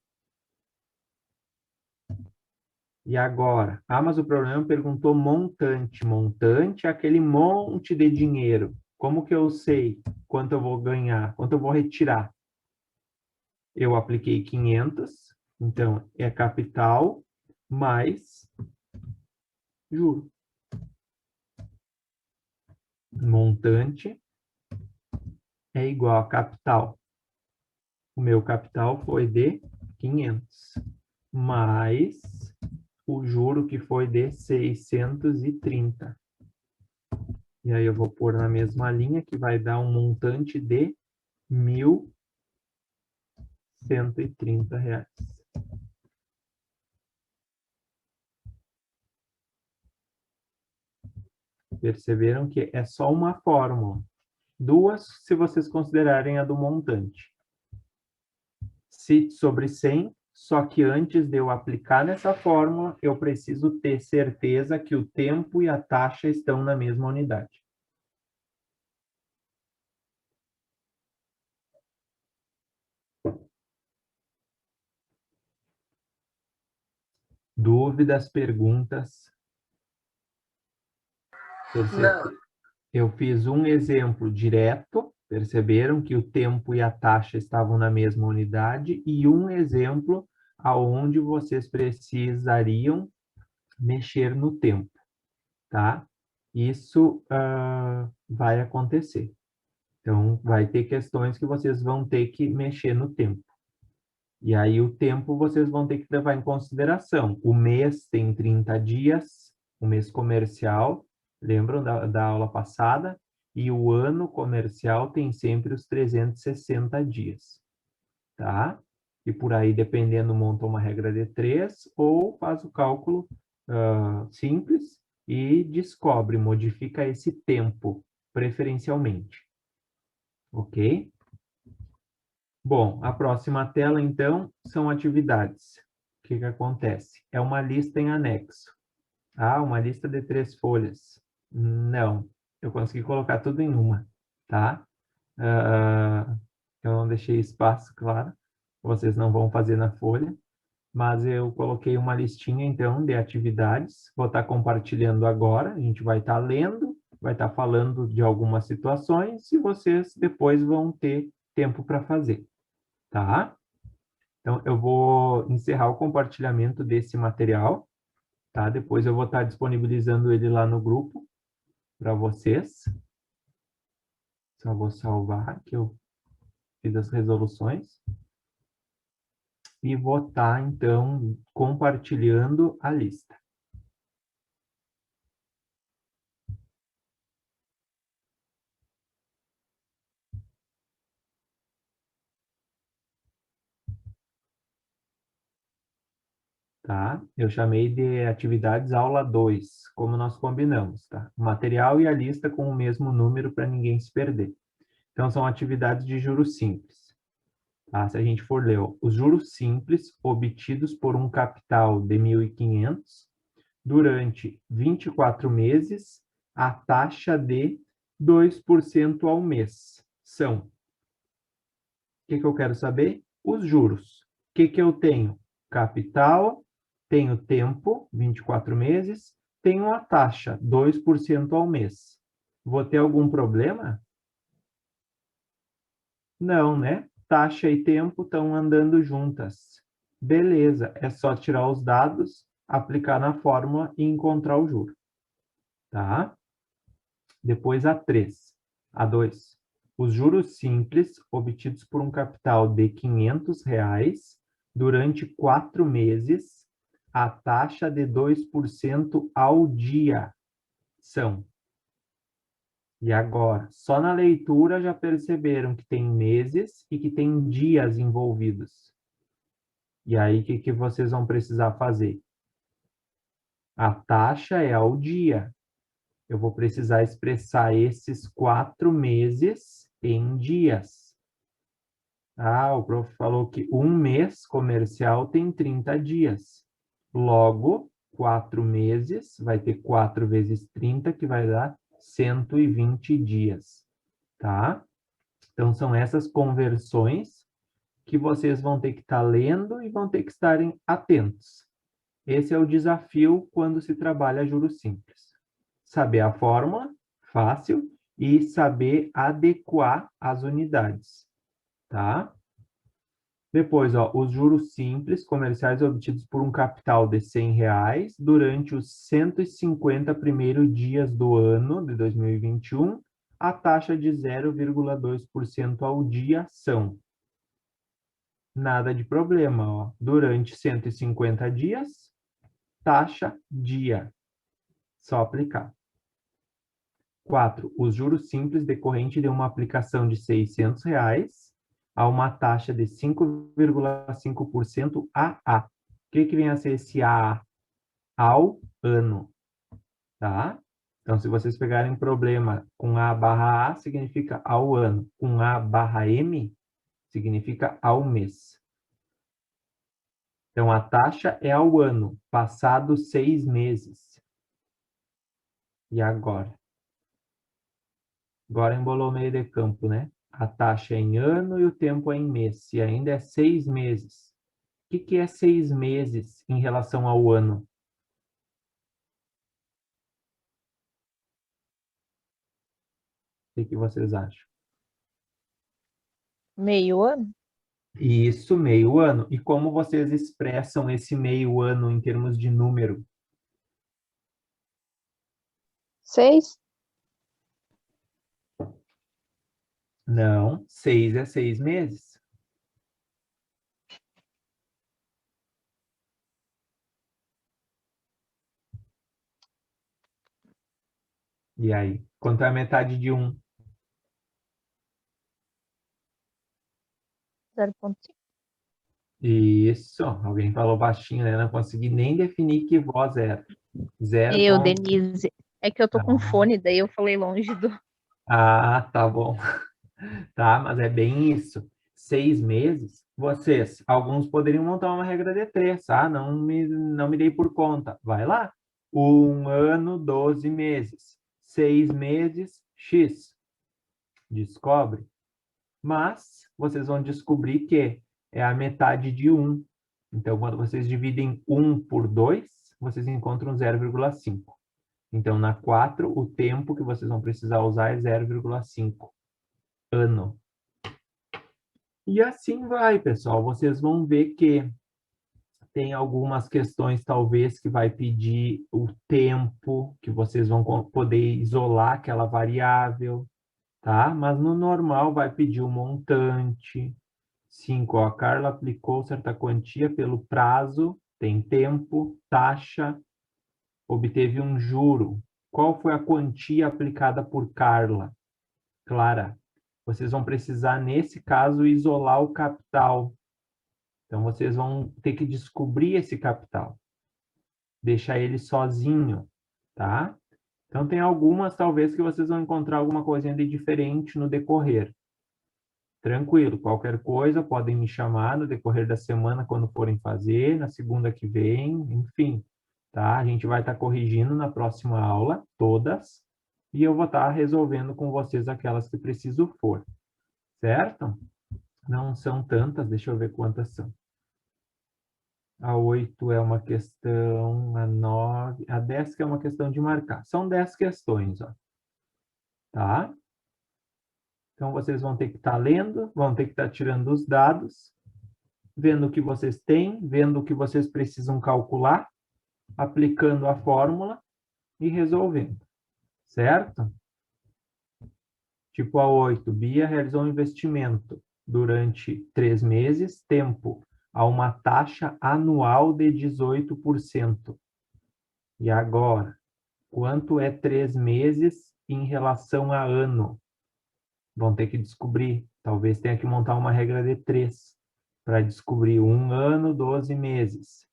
E agora? Mas o problema perguntou montante. Montante é aquele monte de dinheiro. Como que eu sei quanto eu vou ganhar, quanto eu vou retirar? Eu apliquei 500, então é capital mais juro. Montante é igual a capital. O meu capital foi de 500, mais o juro que foi de 630. E aí eu vou pôr na mesma linha que vai dar um montante de R$1.130. Perceberam que é só uma fórmula. Duas, se vocês considerarem a do montante. Se sobre 100, só que antes de eu aplicar nessa fórmula, eu preciso ter certeza que o tempo e a taxa estão na mesma unidade. Dúvidas, perguntas? Não. Eu fiz um exemplo direto, perceberam que o tempo e a taxa estavam na mesma unidade, e um exemplo aonde vocês precisariam mexer no tempo, tá? Isso vai acontecer. Então, vai ter questões que vocês vão ter que mexer no tempo. E aí, o tempo vocês vão ter que levar em consideração. O mês tem 30 dias, o mês comercial, lembram da aula passada? E o ano comercial tem sempre os 360 dias, tá? E por aí, dependendo, monta uma regra de 3 ou faz o cálculo simples e descobre, modifica esse tempo, preferencialmente. Ok? Bom, a próxima tela, então, são atividades. O que acontece? É uma lista em anexo. Uma lista de 3 folhas. Não, eu consegui colocar tudo em uma, tá? Eu não deixei espaço, claro. Vocês não vão fazer na folha. Mas eu coloquei uma listinha, então, de atividades. Vou estar compartilhando agora. A gente vai estar lendo, vai estar falando de algumas situações e vocês depois vão ter tempo para fazer, tá? Então, eu vou encerrar o compartilhamento desse material, tá? Depois eu vou estar disponibilizando ele lá no grupo para vocês. Só vou salvar que eu fiz as resoluções. E vou estar, então, compartilhando a lista. Tá? Eu chamei de atividades aula 2, como nós combinamos, tá? O material e a lista com o mesmo número para ninguém se perder. Então, são atividades de juros simples. Tá? Se a gente for ler, os juros simples obtidos por um capital de 1.500 durante 24 meses, a taxa de 2% ao mês. São. O que eu quero saber? Os juros. O que eu tenho? Capital Tem o tempo, 24 meses, tenho a taxa, 2% ao mês. Vou ter algum problema? Não, né? Taxa e tempo estão andando juntas. Beleza, é só tirar os dados, aplicar na fórmula e encontrar o juro. Tá? Depois a 3. A 2. Os juros simples obtidos por um capital de R$ 500 durante 4 meses, a taxa de 2% ao dia são. E agora, só na leitura já perceberam que tem meses e que tem dias envolvidos. E aí, o que vocês vão precisar fazer? A taxa é ao dia. Eu vou precisar expressar esses 4 meses em dias. Ah, o prof falou que um mês comercial tem 30 dias. Logo, 4 meses vai ter 4 vezes 30, que vai dar 120 dias. Tá? Então, são essas conversões que vocês vão ter que estar lendo e vão ter que estarem atentos. Esse é o desafio quando se trabalha juros simples. Saber a fórmula, fácil, e saber adequar as unidades, tá? Depois, ó, os juros simples comerciais obtidos por um capital de R$ 100 durante os 150 primeiros dias do ano de 2021, a taxa de 0,2% ao dia são. Nada de problema, ó. Durante 150 dias, taxa dia. Só aplicar. 4. Os juros simples decorrente de uma aplicação de R$ 600 a uma taxa de 5,5% AA. O que vem a ser esse AA? Ao ano. Tá? Então, se vocês pegarem problema com A/A, significa ao ano. Com A/M, significa ao mês. Então, a taxa é ao ano, passados 6 meses. E agora? Agora embolou meio de campo, né? A taxa é em ano e o tempo é em mês. E ainda é 6 meses. O que é 6 meses em relação ao ano? O que vocês acham? Meio ano? Isso, meio ano. E como vocês expressam esse meio ano em termos de número? 6? Não, 6 é 6 meses. E aí? Quanto é a metade de 1? 0,5. Isso. Alguém falou baixinho, né? Não consegui nem definir que voz era. 0. Eu, Denise. É que eu tô com fone, daí eu falei longe do... Ah, tá bom. Tá, mas é bem isso. 6 meses, vocês, alguns poderiam montar uma regra de 3, tá? Não me dei por conta. Vai lá. 1 ano, 12 meses. 6 meses, X. Descobre. Mas vocês vão descobrir que é a metade de 1. Então, quando vocês dividem 1 por 2, vocês encontram 0,5. Então, na 4, o tempo que vocês vão precisar usar é 0,5 ano. E assim vai, pessoal. Vocês vão ver que tem algumas questões, talvez, que vai pedir o tempo, que vocês vão poder isolar aquela variável, tá? Mas no normal vai pedir o montante. 5, ó, a Carla aplicou certa quantia pelo prazo, tem tempo, taxa, obteve um juro. Qual foi a quantia aplicada por Carla? Clara, vocês vão precisar, nesse caso, isolar o capital. Então, vocês vão ter que descobrir esse capital. Deixar ele sozinho, tá? Então, tem algumas, talvez, que vocês vão encontrar alguma coisinha de diferente no decorrer. Tranquilo, qualquer coisa, podem me chamar no decorrer da semana, quando forem fazer, na segunda que vem, enfim, tá? A gente vai estar corrigindo na próxima aula, todas, e eu vou estar resolvendo com vocês aquelas que preciso for, certo? Não são tantas, deixa eu ver quantas são. A 8 é uma questão, a 9, a 10 que é uma questão de marcar. São 10 questões, ó. Tá? Então, vocês vão ter que estar lendo, vão ter que estar tirando os dados, vendo o que vocês têm, vendo o que vocês precisam calcular, aplicando a fórmula e resolvendo. Certo? Tipo a 8, Bia realizou um investimento durante 3 meses, tempo a uma taxa anual de 18%. E agora, quanto é 3 meses em relação a ano? Vão ter que descobrir. Talvez tenha que montar uma regra de 3 para descobrir 1 ano, 12 meses.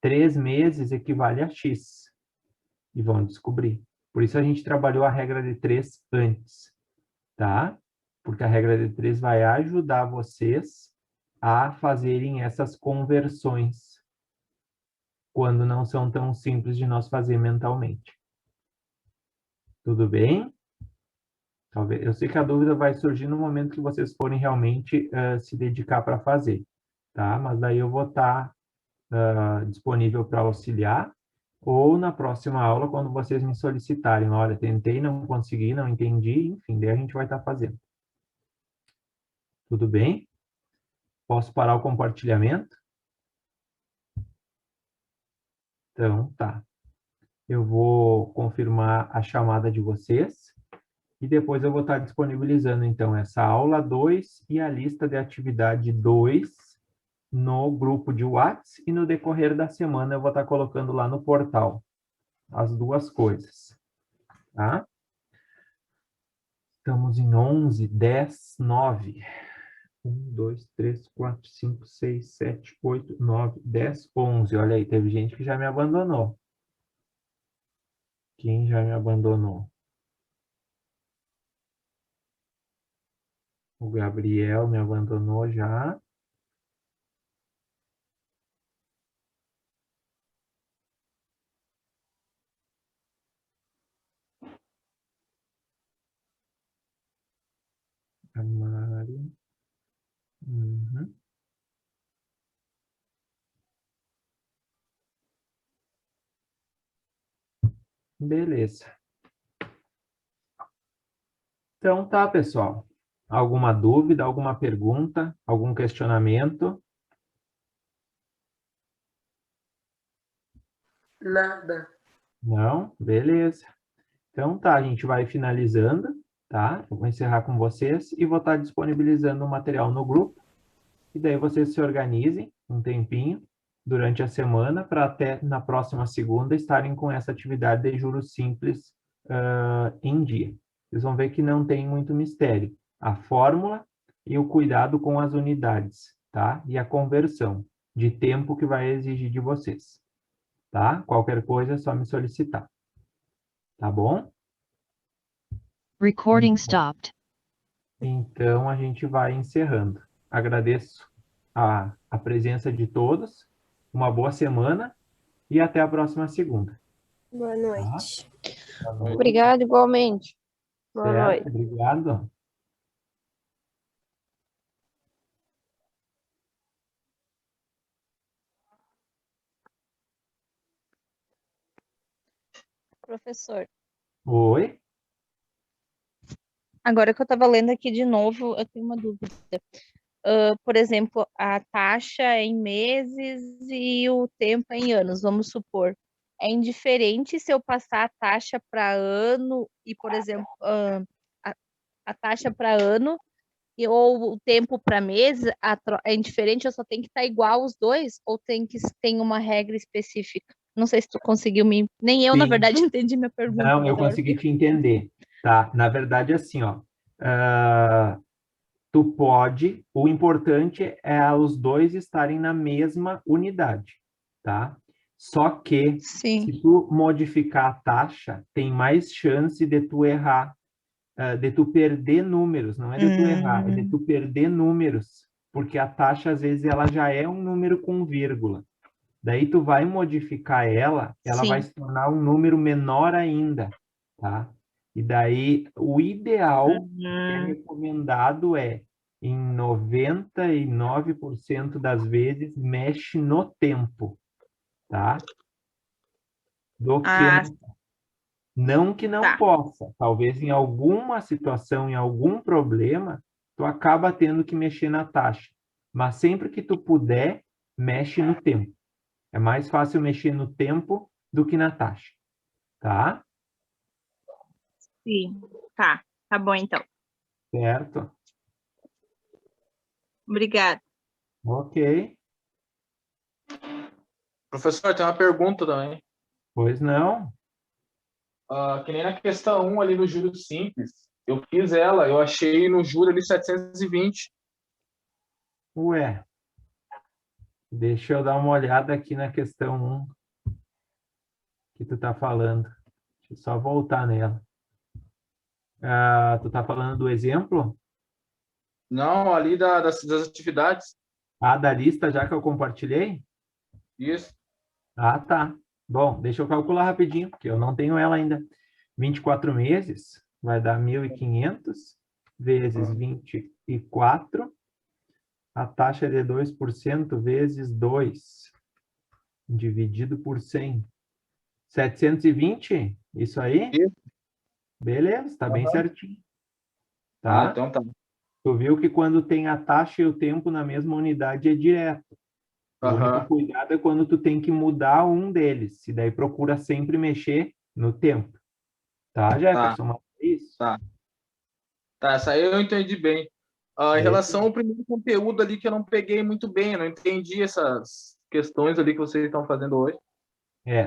3 meses equivale a X. E vão descobrir. Por isso a gente trabalhou a regra de 3 antes. Tá? Porque a regra de 3 vai ajudar vocês a fazerem essas conversões quando não são tão simples de nós fazer mentalmente. Tudo bem? Talvez, eu sei que a dúvida vai surgir no momento que vocês forem realmente se dedicar para fazer, tá? Mas daí eu vou estar disponível para auxiliar ou na próxima aula quando vocês me solicitarem. Olha, tentei, não consegui, não entendi, enfim, daí a gente vai estar fazendo. Tudo bem? Posso parar o compartilhamento? Então, tá. Eu vou confirmar a chamada de vocês e depois eu vou estar disponibilizando, então, essa aula 2 e a lista de atividade 2 no grupo de WhatsApp e no decorrer da semana eu vou estar colocando lá no portal as duas coisas, tá? Estamos em 11, 10, 9. 1, 2, 3, 4, 5, 6, 7, 8, 9, 10, 11. Olha aí, teve gente que já me abandonou. Quem já me abandonou? O Gabriel me abandonou já. A Mari. Uhum. Beleza. Então tá, pessoal. Alguma dúvida, alguma pergunta, algum questionamento? Nada. Não? Beleza. Então tá, a gente vai finalizando, tá? Eu vou encerrar com vocês e vou estar disponibilizando o material no grupo. E daí vocês se organizem um tempinho durante a semana para até na próxima segunda estarem com essa atividade de juros simples em dia. Vocês vão ver que não tem muito mistério. A fórmula e o cuidado com as unidades, tá? E a conversão de tempo que vai exigir de vocês, tá? Qualquer coisa é só me solicitar. Tá bom? Recording stopped. Então, a gente vai encerrando. Agradeço a presença de todos, uma boa semana e até a próxima segunda. Boa noite. Boa noite. Obrigada, igualmente. Boa Certo? noite. Obrigado. Professor, Oi? agora que eu estava lendo aqui de novo, eu tenho uma dúvida. Por exemplo, a taxa é em meses e o tempo é em anos, vamos supor. É indiferente se eu passar a taxa para ano e, por exemplo, a taxa para ano ou o tempo para mês, é indiferente, eu só tenho que estar igual os dois ou tem uma regra específica? Não sei se tu conseguiu me... Nem eu, na Sim. verdade, entendi minha pergunta. Não, eu mas agora consegui te entender, tá? Na verdade, assim, ó, tu pode, o importante é os dois estarem na mesma unidade, tá? Só que, Sim. se tu modificar a taxa, tem mais chance de tu errar, de tu perder números, não é de tu errar, é de tu perder números, porque a taxa, às vezes, ela já é um número com vírgula. Daí tu vai modificar ela Sim. vai se tornar um número menor ainda, tá? E daí, o ideal que é recomendado é em 99% das vezes, mexe no tempo, tá? Do que Ah, não que não tá. possa. Talvez em alguma situação, em algum problema, tu acaba tendo que mexer na taxa. Mas sempre que tu puder, mexe no tempo. É mais fácil mexer no tempo do que na taxa, tá? Sim. Tá bom então. Certo? Obrigada. Ok. Professor, tem uma pergunta também. Pois não? Que nem na questão 1 ali do juros simples. Eu fiz ela, eu achei no juro ali 720. Ué, deixa eu dar uma olhada aqui na questão 1 que tu tá falando. Deixa eu só voltar nela. Tu tá falando do exemplo? Não, ali das atividades. Da lista já que eu compartilhei? Isso. Tá. Bom, deixa eu calcular rapidinho, porque eu não tenho ela ainda. 24 meses vai dar 1.500 vezes 24. A taxa é de 2% vezes 2, dividido por 100. 720? Isso aí? Isso. Beleza, está bem certinho. Tá? Então tá. Tu viu que quando tem a taxa e o tempo na mesma unidade é direto. O único cuidado é quando tu tem que mudar um deles. E daí procura sempre mexer no tempo. Tá, Jefferson? Mas é isso. Tá. Essa aí eu entendi bem. Em relação ao primeiro conteúdo ali que eu não peguei muito bem, eu não entendi essas questões ali que vocês estão fazendo hoje.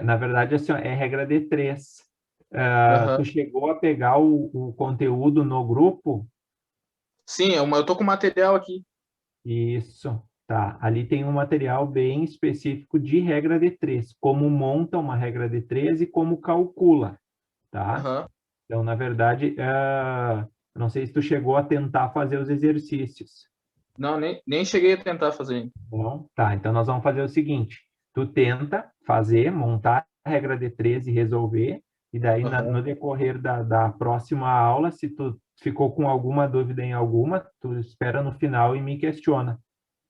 Na verdade, assim, ó, é regra de 3. Aham. Tu chegou a pegar o conteúdo no grupo? Sim, eu tô com material aqui. Isso, tá. Ali tem um material bem específico de regra de 3, como monta uma regra de 3 e como calcula, tá? Aham. Então, na verdade, não sei se tu chegou a tentar fazer os exercícios. Não, nem cheguei a tentar fazer ainda. Não? Tá, então nós vamos fazer o seguinte, tu tenta fazer, montar a regra de 3 e resolver, e daí no decorrer da próxima aula, se tu ficou com alguma dúvida em alguma, tu espera no final e me questiona,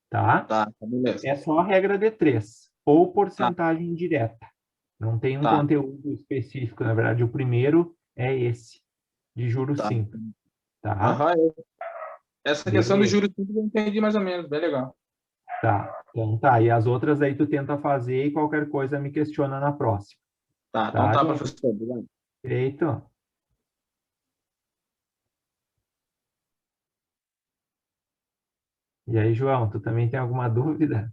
tá? Tá, beleza. É só a regra de 3, ou Tá, porcentagem direta. Não tem um tá, conteúdo específico, na verdade, o primeiro é esse, de juros tá. simples, tá? Aham. Essa questão do Beleza. juros simples eu entendi mais ou menos, bem legal. Tá, então tá. E as outras aí tu tenta fazer e qualquer coisa me questiona na próxima. Tá, então Tá, tá, gente? professor. Obrigado. Feito. E aí, João, tu também tem alguma dúvida?